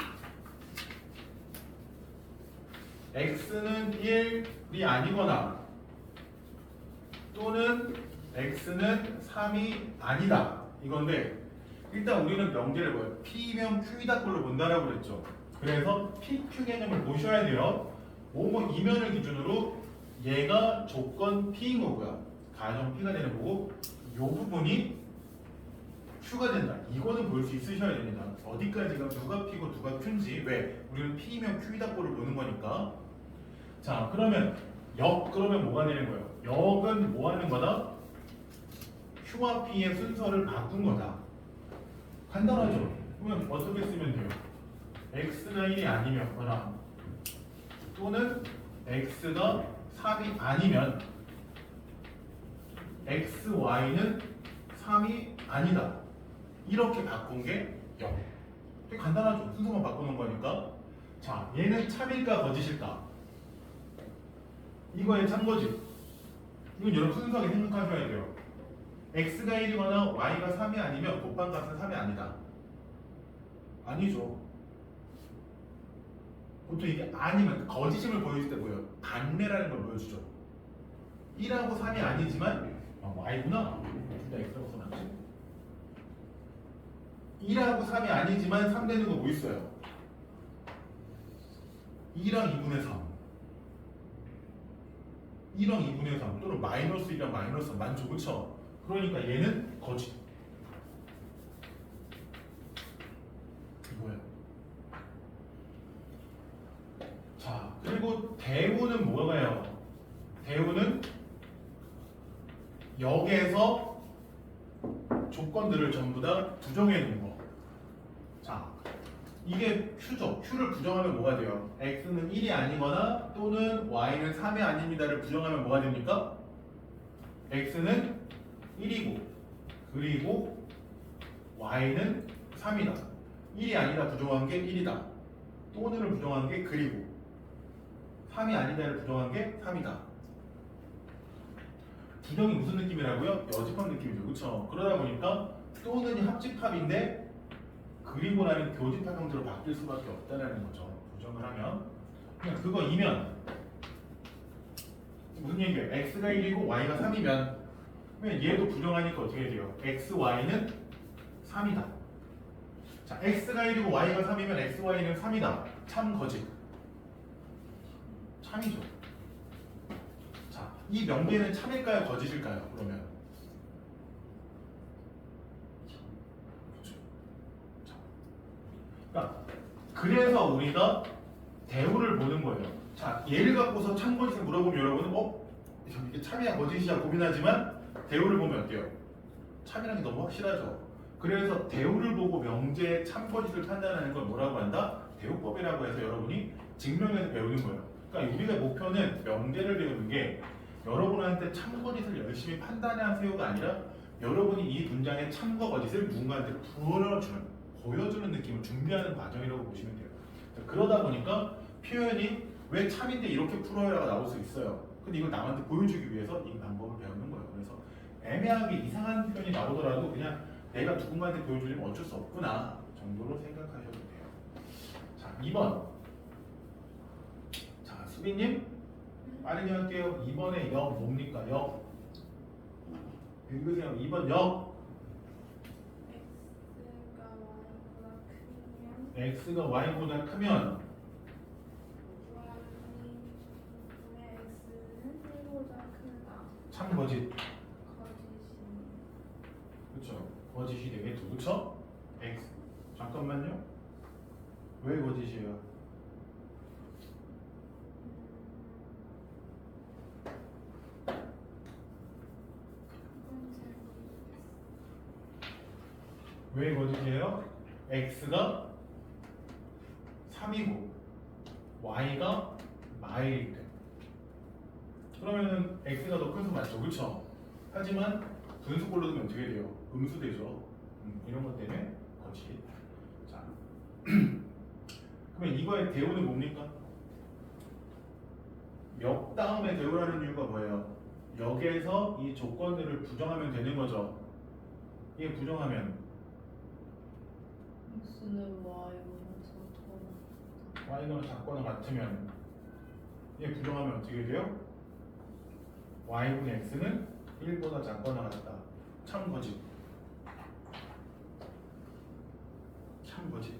x는 1이 아니거나 또는 x는 3이 아니다. 이건데 일단 우리는 명제를 뭐예요? P면 Q이다 꼴로 본다라고 그랬죠. 그래서 PQ 개념을 보셔야 돼요. 뭐뭐 이면을 기준으로 얘가 조건 P인 거고요. 가정 P가 되는 거고 이 부분이 Q가 된다. 이거는 볼 수 있으셔야 됩니다. 어디까지가 누가 P고 누가 Q인지. 왜? 우리는 P면 Q이다 꼴을 보는 거니까. 자, 그러면 그러면 뭐가 되는 거예요? 역은 뭐 하는 거다? Q와 P의 순서를 바꾼 거다. 간단하죠? 그러면 어떻게 쓰면 돼요? x가 1이 아니면 또는 x가 3이 아니면 x, y는 3이 아니다. 이렇게 바꾼 게 0. 되게 간단하죠? 순서만 바꾸는 거니까. 자, 얘는 참일까 거짓일까? 이거의 참거짓. 이건 여러분 순수하게 생각하셔야 돼요. x가 1이거나 y가 3이 아니면 곱한값은 3이 아니다. 아니죠. 보통 이게 아니면 거짓임을 보여줄 때 뭐예요? 반매라는 걸 보여주죠. 1하고 3이 아니지만 y구나. 둘다 x라고 써놨지. 1하고 3이 아니지만 3 되는 거 뭐 있어요? 2랑 2분의 3. 1랑 2분의 3 또는 마이너스 1랑 마이너스 3 많죠, 그쵸? 그러니까 얘는 거짓. 이거예요. 자, 그리고 대우는 뭐가요? 대우는 역에서 조건들을 전부 다 부정해 놓은 거. 자, 이게 Q죠. Q를 부정하면 뭐가 돼요? X는 1이 아니거나 또는 Y는 3이 아닙니다를 부정하면 뭐가 됩니까? X는 1이고 그리고 Y는 3이다. 1이 아니다 부정한 게 1이다. 또는을 부정한 게 그리고 3이 아니다를 부정한 게 3이다. 부정이 무슨 느낌이라고요? 여집합 느낌이죠. 그렇죠? 그러다 보니까 또는이 합집합인데 그리고라는 교집합 형태로 바뀔 수밖에 없다는 거죠. 부정을 하면. 그냥 그거이면 무슨 얘기예요? x가 1이고 y가 3이면 얘도 부정하니까 어떻게 돼요? x, y는 3이다. 자, x가 1이고 y가 3이면 x, y는 3이다. 참 거짓. 참이죠. 자, 이 명제는 참일까요? 거짓일까요? 그러면 그렇죠. 자, 그러니까 그래서 우리가 대우를 보는 거예요. 자, 얘를 갖고서 참 거짓을 물어보면 여러분은 이게 참이야 거짓이야 고민하지만 대우를 보면 어때요? 참이라는 게 너무 확실하죠. 그래서 대우를 보고 명제의 참 거짓을 판단하는 걸 뭐라고 한다? 대우법이라고 해서 여러분이 증명해서 배우는 거예요. 그러니까 우리가 목표는 명제를 배우는 게 여러분한테 참 거짓을 열심히 판단하세요가 아니라 여러분이 이 문장의 참과 거짓을 누군가한테 보여주는 느낌을 준비하는 과정이라고 보시면 돼요. 그러다 보니까 표현이 왜 참인데 이렇게 풀어야가 나올 수 있어요. 근데 이걸 남한테 보여주기 위해서 이 방법을 배우는 거예요. 그래서 애매하게 이상한 표현이 나오더라도 그냥 내가 누군가한테 보여주려면 어쩔 수 없구나 정도로 생각하셔도 돼요. 자, 2번. 자, 수빈님 빠르게 할게요. 2번의 역 뭡니까? 역 읽으세요. 2번 역. x가 y보다 크면 참 거짓. 그렇죠. 거짓이 되겠죠. 그렇죠? x. 잠깐만요. 왜 거짓이에요? 왜 거짓이에요? x가 3이고 y가 마일일 때. 그러면은 x가 더 큰 수 맞죠? 그렇죠? 하지만 분수꼴로 두면 어떻게 돼요? 음수되죠. 이런 것 때문에 거짓. 자, 그러면 이거의 대우는 뭡니까? 역 다음에 대우라는 이유가 뭐예요? 역에서 이 조건들을 부정하면 되는 거죠. 이게 부정하면 x는 y보다 작거나 y가 작거나 같으면 이게 부정하면 어떻게 돼요? y분의 x는 1보다 작거나 같다. 참 거짓. 참 거짓.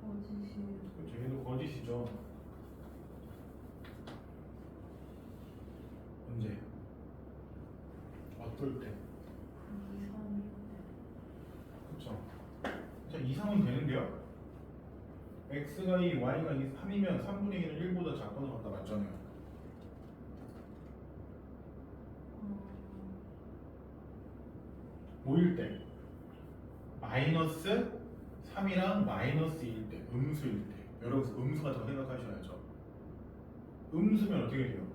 거짓이 그렇죠. 얘도 거짓이죠. 언제? 어떨 때? 2, 3일 그렇죠. 자, 이상은 되는데요. x가 2, y가 2, 3이면 3분의 1은 1보다 작거나 같다 맞잖아요. 뭐일 때? 마이너스 3이랑 마이너스 2일 때, 음수일 때. 여러분 음수 같은 거 생각하셔야죠. 음수면 어떻게 돼요?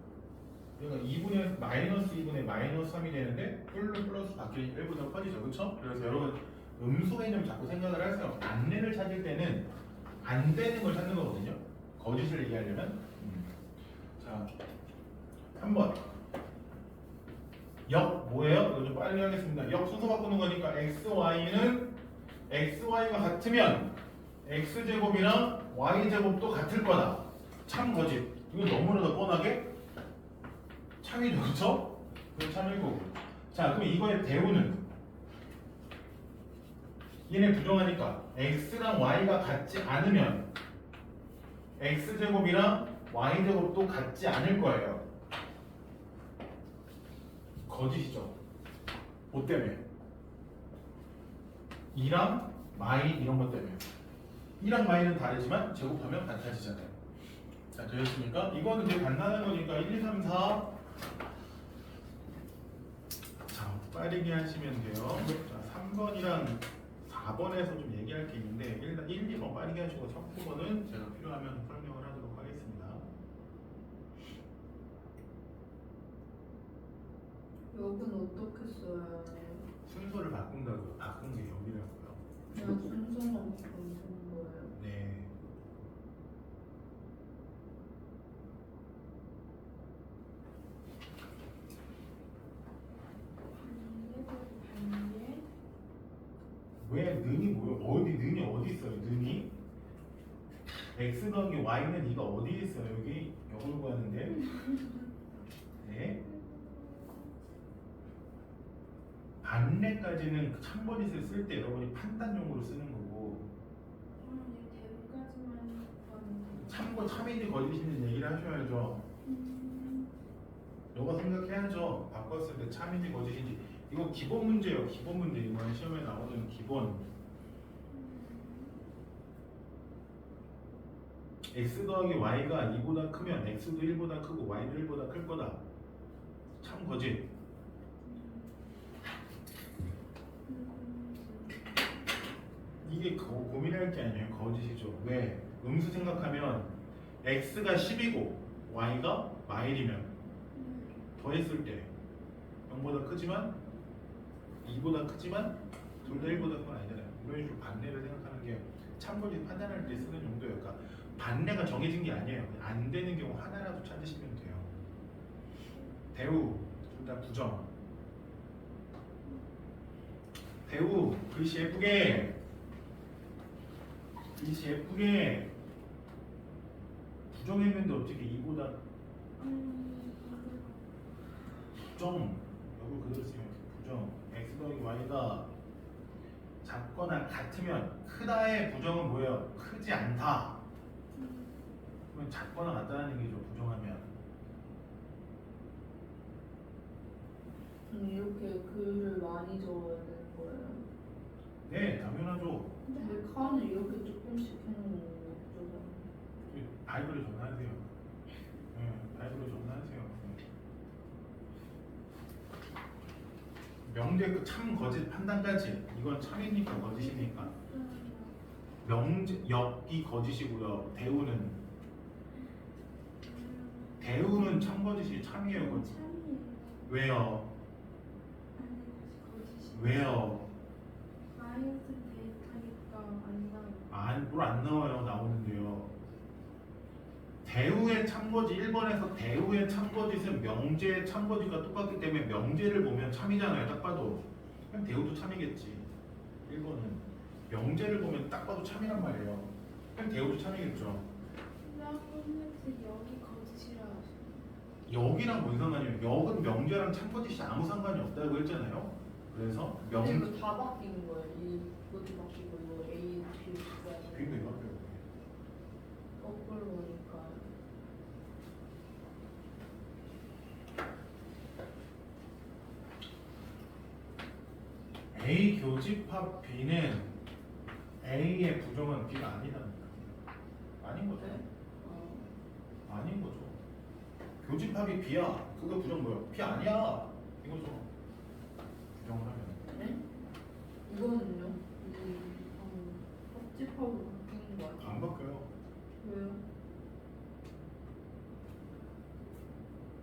그러니까 2분의 마이너스 2분의 마이너스 3이 되는데 플러스 바뀌니 1보다 커지죠. 그렇죠? 그래서 여러분 음수 개념 자꾸 생각을 하세요. 안내를 찾을 때는 안 되는 걸 찾는 거거든요. 거짓을 얘기하려면. 자, 3번. 역 뭐예요? 이거 좀 빨리 하겠습니다. 역 순서 바꾸는 거니까 xy는 xy가 같으면 x제곱이랑 y제곱도 같을 거다. 참 거짓. 이거 너무나도 뻔하게 참이죠. 그렇죠? 이거 참일 거고. 자, 그럼 이거의 대우는 얘네 부정하니까 x랑 y가 같지 않으면 x제곱이랑 y제곱도 같지 않을 거예요. 거짓이죠. 뭐 때문에? 2랑 마이 이런 것 때문에. 2랑 마이는 다르지만 제곱하면 같아지잖아요. 자, 되셨습니까? 이거는 되게 간단한 거니까 1, 2, 3, 4. 자, 빠르게 하시면 돼요. 자, 3번이랑 4번에서 좀 얘기할 게 있는데 일단 1, 2번 빠르게 하시고 3, 4번은 제가 필요하면 설명을 하도록 하겠습니다. 역은 어떻게 써야 해요? 순서를 바꾼다고요. 바꾼 게 여기라고요. 그냥 순서만 바꾸는 거예요? 네. 반대. 왜 는이 뭐요? 어디 는이 어디 있어요? 는이 x 더하기 y는 이가 어디에 있어요? 여기 역을 구하는데. 네. 반대까지는 참거짓을 쓸 때 여러분이 판단용으로 쓰는 거고 대우까지만 봤는데. 참고 참인지 거짓인지 얘기를 하셔야죠. 너가 생각해야죠. 바꿨을 때 참인지 거짓인지. 이거 기본 문제예요. 기본 문제. 이번 시험에 나오는 기본. x 더하기 y가 2보다 크면 x도 1보다 크고 y도 1보다 클 거다. 참 거짓. 이게 고민할 게 아니에요. 거짓이죠. 왜? 음수 생각하면 x가 10이고 y가 마일이면 더했을 때 0보다 크지만 2보다 크지만 둘 다 1보다 큰 건 아니잖아요. 이런 식으로 반대를 생각하는 게 참고짓 판단할 때 쓰는 용도예요. 그러니까 반대가 정해진 게 아니에요. 안 되는 경우 하나라도 찾으시면 돼요. 대우 둘 다 부정. 대우 글씨 예쁘게. 글씨 예쁘게. 부정했는데 어떻게 2보다 부정. 여기 그대로 쓰면 부정. x 더하기 y가 작거나 같으면 크다의 부정은 뭐예요? 크지 않다. 그러면 작거나 같다는 얘기죠. 부정하면. 이렇게 글을 많이 적어야 되는 거예요? 네, 당연하죠. 근데 칸을 이렇게 조금씩 해놓는 거죠? 바이블에 전화하세요. 네, 바이블에 전화하세요. 네. 명제 그 참 거짓 판단까지 이건 참이니까 거짓이니까. 명제 역이 거짓이고요. 대우는 참 거짓이 참이에요. 거짓. 참이에요. 왜요? 거짓이. 왜요? 마이너스 데이터니까 안 나와요. 뭘안 나와요. 나오는데요. 대우의 참거지 1번에서 대우의 참거짓은 명제의 참거짓과 똑같기 때문에 명제를 보면 참이잖아요. 딱 봐도. 그럼 대우도 참이겠지. 1번은 명제를 보면 딱 봐도 참이란 말이에요. 그럼 대우도 참이겠죠. 나 근데 여기 거짓이라. 역이랑 뭔 상관이에요? 역은 명제랑 참거짓이 아무 상관이 없다고 했잖아요. 그래서 근데 명 이거 다 바뀌는 거예요. 이것도 바뀌고 이거 A, B, B가 그게 이거요. 거꾸로 오니까. A 교집합 B는 A의 부정은 B가 아니라는 거예요. 아닌 거죠. 네? 어. 아닌 거죠. 교집합이 B야. 그거 부정 뭐야? B 아니야. 이거죠. 부정을 하면. 네? 이거는요? 이 합집하고 바뀌는 거 아니에요? 안 바뀌어요. 왜요?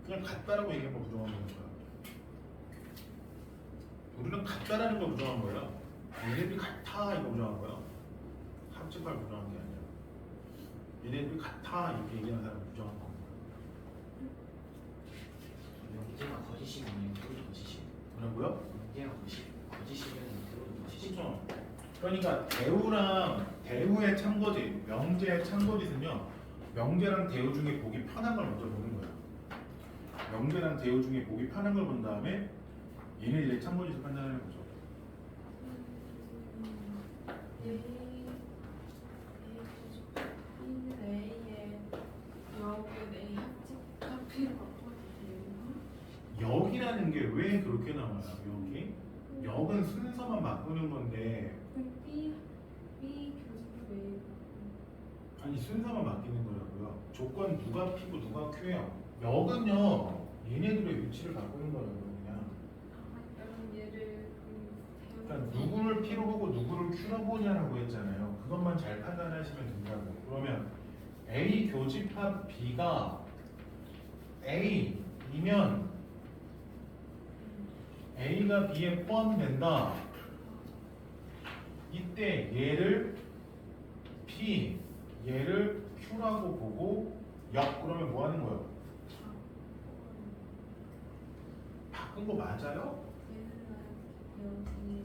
그냥 같다라고 얘기한 거 부정하는 거야. 우리는 같다라는 거 부정한 거예요. 얘네들이 같아 이거 부정한 거야. 합집합 부정한 게 아니라. 얘네들이 같아 이렇게 얘기하는 사람 부정한 거. 명제가 거짓이면 그것도 거짓이에요. 뭐라고요? 명제가 거짓이면 그것도 거짓이에요. 그렇죠. 그러니까 대우의 참거짓, 명제의 참거짓은요. 명제랑 대우 중에 보기 편한 걸 먼저 보는 거야. 명제랑 대우 중에 보기 편한 걸 본 다음에 얘네들의 참거짓을 판단하는 거죠. B는 A에 여기는 A 합집 B를 바꿔주세요. 역이라는 게 왜 그렇게 나와요? 여기 역은 순서만 바꾸는 건데 B 교집합 A. 아니 순서만 바뀌는 거라고요. 조건 누가 P고 누가 Q예요. 역은요 얘네들의 위치를 바꾸는 거예요. 그냥. 그럼 얘를 그러니까 누구를 P로 보고 누구를 Q로 보냐라고 했잖아요. 그것만 잘 판단하시면 된다고. 그러면 A 교집합 B가 A이면 A가 B에 포함된다. 이때 얘를 P, 얘를 Q라고 보고 역 그러면 뭐 하는 거예요? 바꾼 거 맞아요? 여기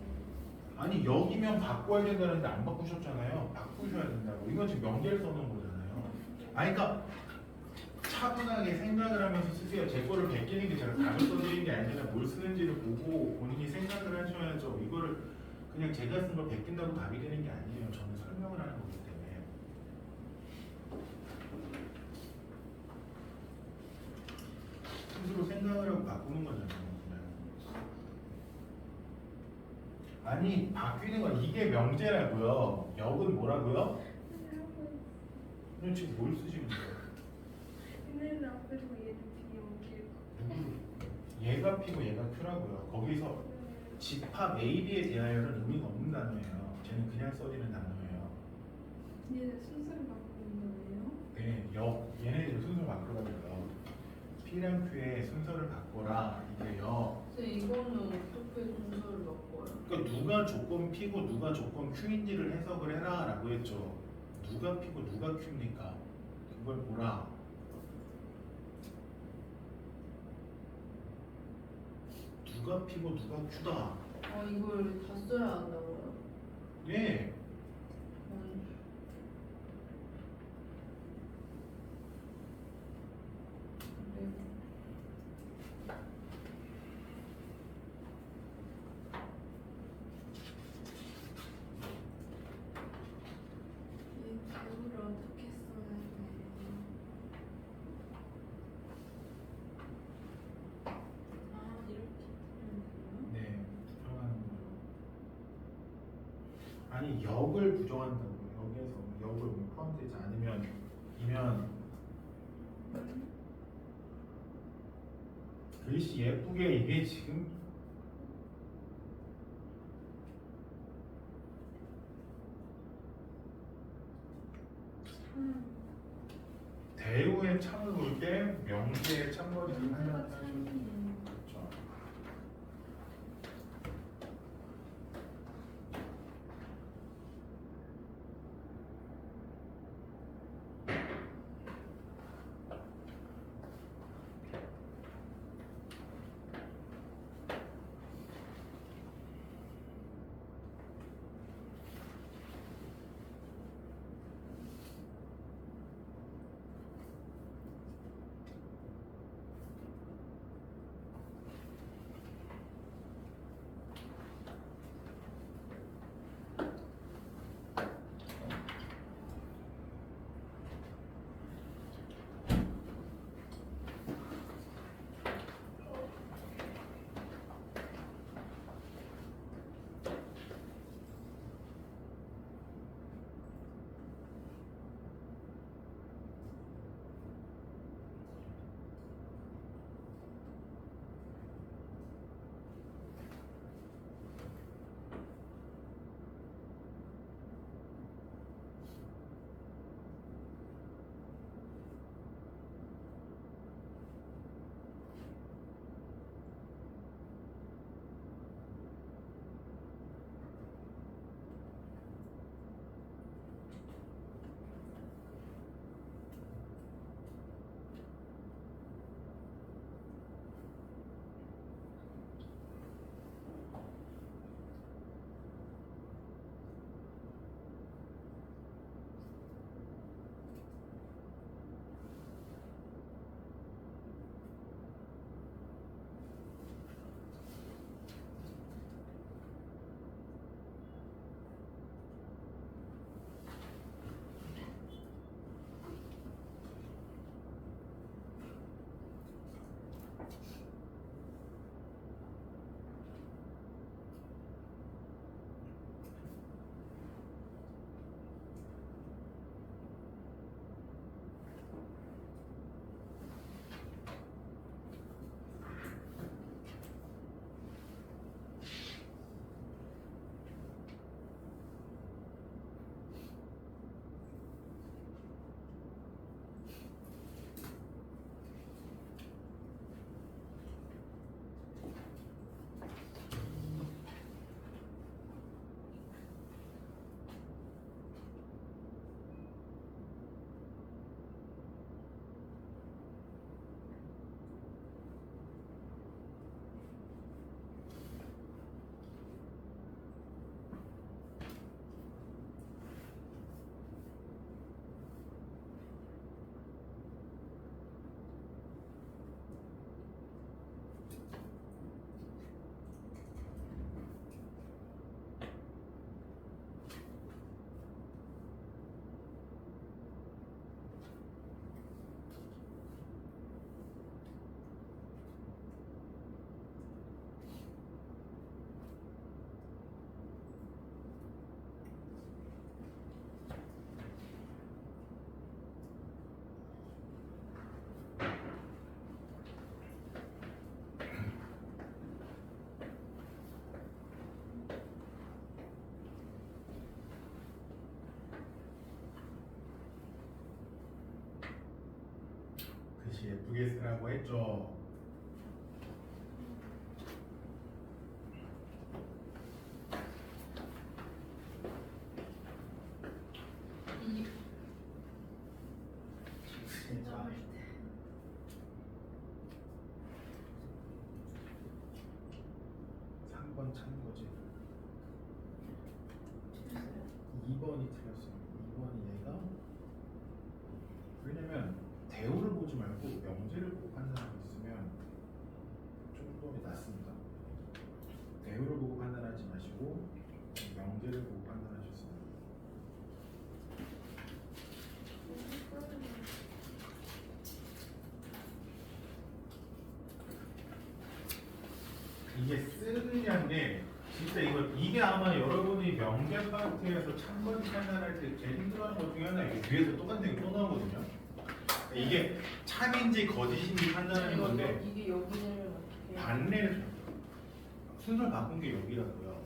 아니 여기면 바꿔야 된다는데 안 바꾸셨잖아요. 바꾸셔야 된다고. 이건 지금 명제를 써놓은 거잖아요. 아니 그러니까 차분하게 생각을 하면서 쓰세요. 제 거를 베끼는 게 제가 답을 써드린 게 아니라 뭘 쓰는지를 보고 본인이 생각을 하셔야죠. 이거를 그냥 제가 쓴 걸 베낀다고 답이 되는 게 아니에요. 저는 설명을 하는 거기 때문에. 스스로 생각을 하고 바꾸는 거잖아요. 그냥. 아니 바뀌는 건 이게 명제라고요. 역은 뭐라고요? 그럼 지금 뭘 쓰시는 거예요? 얘는 앞에서 얘를 뒤에 옮길 누구? 얘가 P고 얘가 Q라고요. 거기서 집합 A, B에 대하여는 의미가 없는 단어예요. 쟤는 그냥 써지는 단어예요. 얘는 순서를 바꾸는 거예요? 네, 얘네들 순서를 바꾸라고요. P랑 Q의 순서를 바꿔라. 이게 역. 근데 이거는 어떻게 순서를 바꿔요? 그러니까 누가 조건 P고 누가 조건 Q인지를 해석을 해라라고 했죠. 누가 P고 누가 Q입니까? 그걸 보라. 누가 P고 누가 Q다. 이걸 다 써야 한다고요? 네. 네. 얘 대우를 어떻게 써야 돼요? 아 이렇게 되는 네, 부정하는 거예요. 아니 역을 부정한다고. 역에서 역을 뭐 포함되지 않으면 이면 글씨 예쁘게 이게 지금 대우의 참을 볼 때 명제의 참거리를 문제가 하는 참이에요. 그렇죠. 예쁘게 쓰라고 했죠. 점을 때 3번 참고지. 틀렸어요. 2번이 틀렸어요. 2번이 얘가 왜냐면 대우를 보지 말고 명제를 보고 판단하고 있으면 좀 더 낫습니다. 대우를 보고 판단하지 마시고 명제를 보고 판단하셨어요. 이게 쓰느냐는 게 진짜 이게 아마 여러분이 명제 파트에서 참건 판단할 때 제일 힘들어하는 것 중에 하나 이게 위에서 똑같은 게 또 나오거든요. 이게 참인지 거짓인지 판단하는 건데 이게 여기를 어떻게? 반대를 순서를 바꾼 게 여기라고요.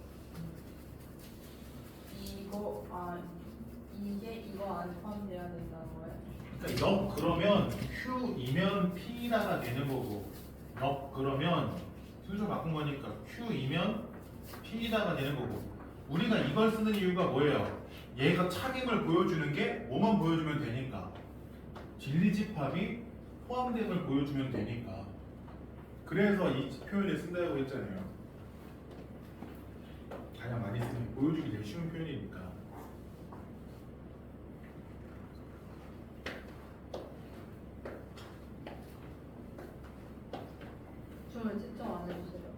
이게 이거 안에 포함돼야 된다는 거예요? 그러니까 역 그러면 Q이면 P다가 되는 거고 역 그러면 순서 바꾼 거니까 Q이면 P다가 되는 거고 우리가 이걸 쓰는 이유가 뭐예요? 얘가 참임을 보여주는 게 뭐만 보여주면 되니까 진리집합이 포함됨을 보여주면 되니까 그래서 이 표현을 쓴다고 했잖아요. 가장 많이 쓰는 보여주기 되게 쉬운 표현이니까. 좀 채점 안 해주세요.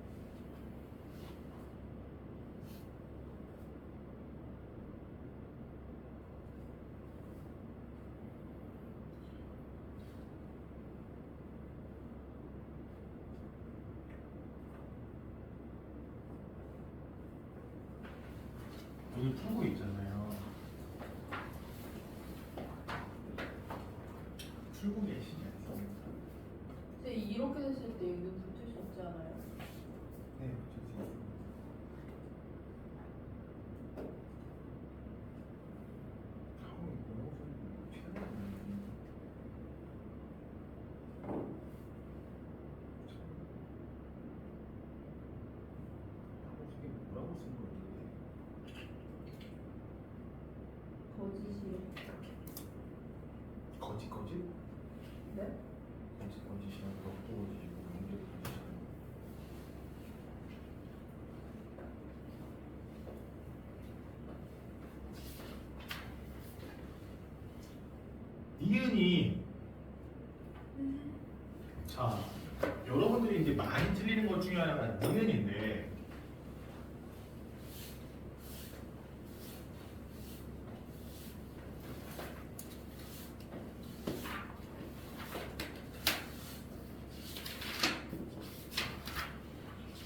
오늘 풀고 있잖아요. 풀고 계시지 않습니까? 근데 이렇게 됐을 때 이거 붙을 수 없지 않아요? 네, 붙일 수 있습니다. 뭐라고 쓴 거지? 거짓이요. 거짓? 네? 거짓이랑 벽도 거짓이고 명제도 거짓이고. 니은이 자 여러분들이 이제 많이 틀리는 것 중에 하나가 니은인데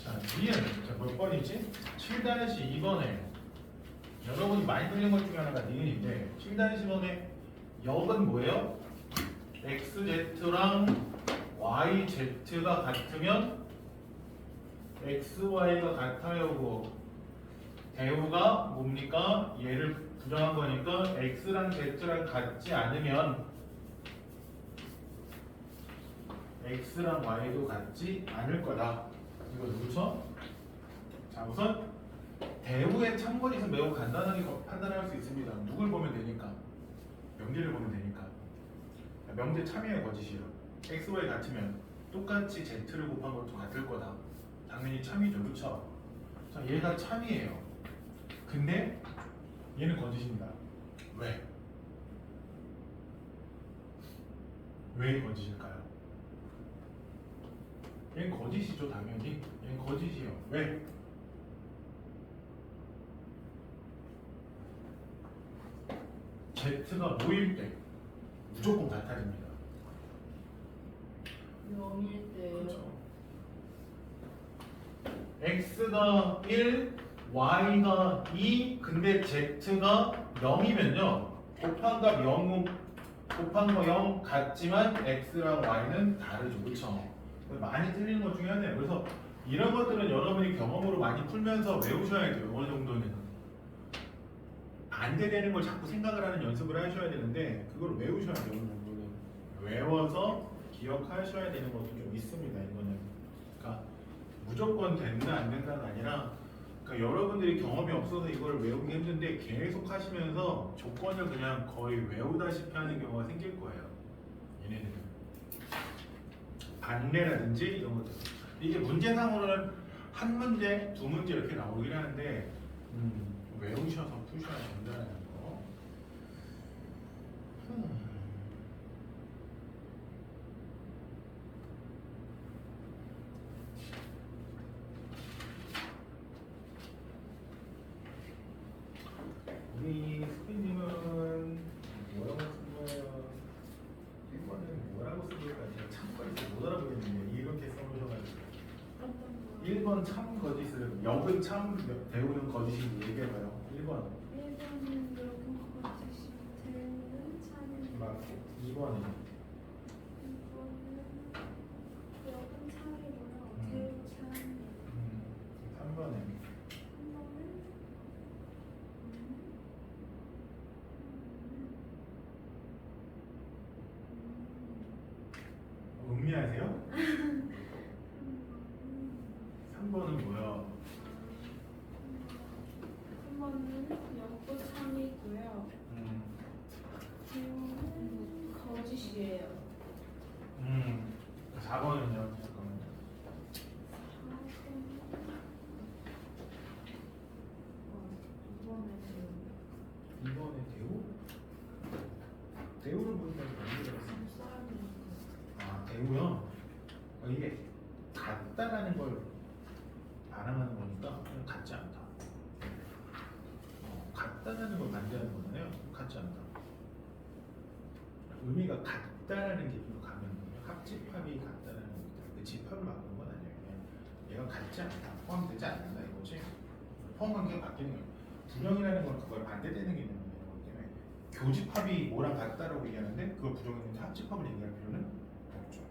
자 니은 몇 번이지? 7-2번에 여러분이 많이 틀린 것 중에 하나가 니은인데 7-2번에 역은 뭐예요? XZ랑 YZ가 같으면 XY가 같아요고 대우가 뭡니까? 얘를 부정한 거니까 X랑 Z랑 같지 않으면 X랑 Y도 같지 않을 거다. 이거 그렇죠? 자 우선 대우의 참고짓은 매우 간단하게 판단할 수 있습니다. 누굴 보면 되니까 명제를 보면 되니까 명제 참이에요 거짓이에요. X, Y 같으면 똑같이 Z를 곱한 것도 같을 거다. 당연히 참이죠. 그렇죠? 자 얘가 참이에요. 근데 얘는 거짓입니다. 왜? 왜 거짓일까요? 얘는 거짓이죠 당연히. 얘는 거짓이에요. 왜? Z가 뭐일 때 무조건 같아집니다. 0일 때요. 그렇죠. X가 1, Y가 2, 근데 Z가 0이면요. 곱한 값 0, 곱한 거 0 같지만 X랑 Y는 다르죠. 그렇죠? 많이 틀리는 것 중에 하나예요. 그래서 이런 것들은 여러분이 경험으로 많이 풀면서 외우셔야 돼요. 어느 정도는. 반대되는 걸 자꾸 생각을 하는 연습을 하셔야 되는데 그걸 외우셔야 돼요. 어느 정도는. 외워서 기억하셔야 되는 것도 좀 있습니다. 이거는 그러니까 무조건 된다 안 된다가 아니라 그러니까 여러분들이 경험이 없어서 이걸 외우기 힘든데 계속 하시면서 조건을 그냥 거의 외우다시피 하는 경우가 생길 거예요. 얘네들은 반례라든지 이런 것들. 이게 문제상으로는 한 문제, 두 문제 이렇게 나오긴 하는데 외우셔서 푸셔야 된다는 거. 우리 수빈님은 뭐라고 쓴 거예요? 1번은 뭐라고 쓴 걸까? 제가 참거짓을 못 알아보겠는데 이렇게 써놓으셔가지고 1번 참 거짓을 역은 참 배우는 거짓인지 얘기해봐요. 1번 1번은 여기 거짓이 되는 참이 맞고 2번은 2번은 여분 참이고요. 대우 참 3번은 3번은 음미하세요? 3번은 뭐야? 3번은 역부 참이고요. 대우는 거짓이에요. 4번은요? 잠깐만요. 2번에 대우? 대우를 보니까 어디 들었어? 아 대우요? 이게 같다라는 걸 반항하는 거니까 그냥 같지 않다. 같다라는 걸 반대하는 거잖아요. 같지 않다. 의미가 같다라는 기준으로 가면 돼요. 합집합이 같다라는 겁니다. 그 집합을 바꾸는 건 아니에요. 그냥 얘가 같지 않다, 포함되지 않는다 이거지. 포함 관계가 바뀌는 거예요. 부정이라는 건 그걸 반대되는 개념이기 때문에 교집합이 뭐랑 같다라고 얘기하는데 그걸 부정했는데 합집합을 얘기할 필요는 없죠.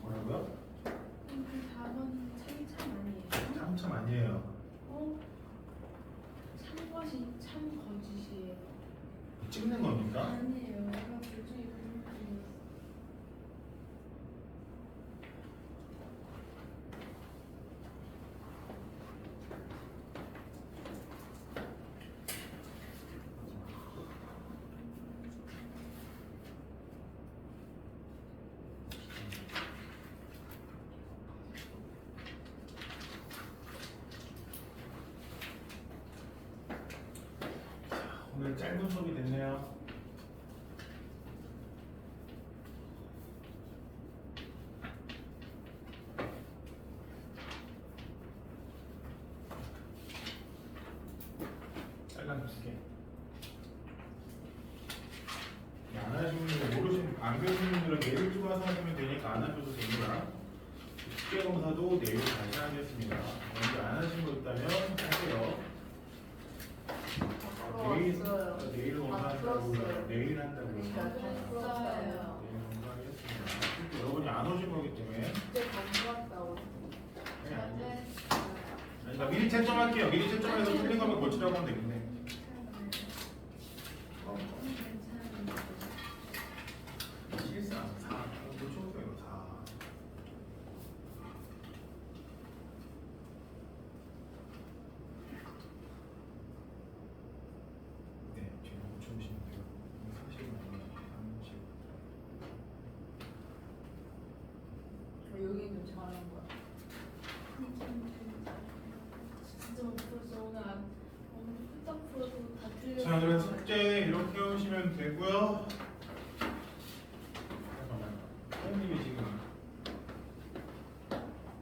뭐라고요? 4번은 참이 아니에요. 참 아니에요. 참것이 참 거짓이에요. 찍는 겁니까? 아니에요. 내가 둘 중에 고민이에요. 오늘 짧은 수업이 됐네요. 잘라주게. 안 하시는 분들 모르시는 안 배우시는 분들은 내일 좀 와서 하시면 되니까 안 하셔도 됩니다. 숙제 검사도 내일 다시 하겠습니다. 먼저 안 하신 거 있다면 하세요. 내일 검사한다고요. 내일 한다고요. 풀었어요. 내일 검사하겠습니다. 여러분이 안 오신 거기 때문에. 그때 공부했다고. 네, 아니요. 그러니까 미리 채점할게요. 미리 채점해서 틀린 거면 고치라고 하면 되겠네. 실상 4. 고쳐보세요. 4. 네, 지금 고쳐보시면 돼요. 40만 30. 여기 좀 잘한 거야. 진짜 못 풀었어. 오늘 후딱 풀어도 다 틀렸어. 자, 그럼 숙제 이렇게 하시면 되고요. 잠깐만. 선생님이 지금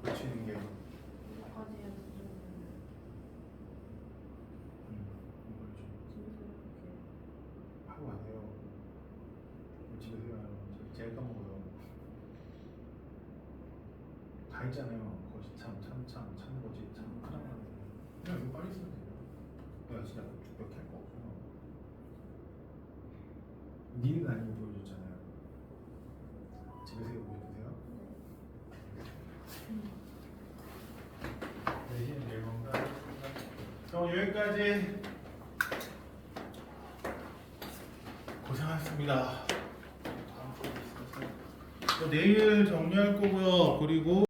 고치는 게 이거까지 해서 좀 이걸 좀 집에서 이렇게. 하고 가세요. 집에서 해요. 제가 까먹어요. 다 했잖아요. 거짓 참 거짓 참 큰일 났네. 그냥 이거 빨리 쓰면 돼요. 내가 진짜 몇개 할 거 없어요. 니는 아니고 보여줬잖아요. 집에서 이거 보여주세요. 대신 내일 뭔가 하겠습니다. 그럼 여기까지 고생하셨습니다. 내일 정리할 거고요. 그리고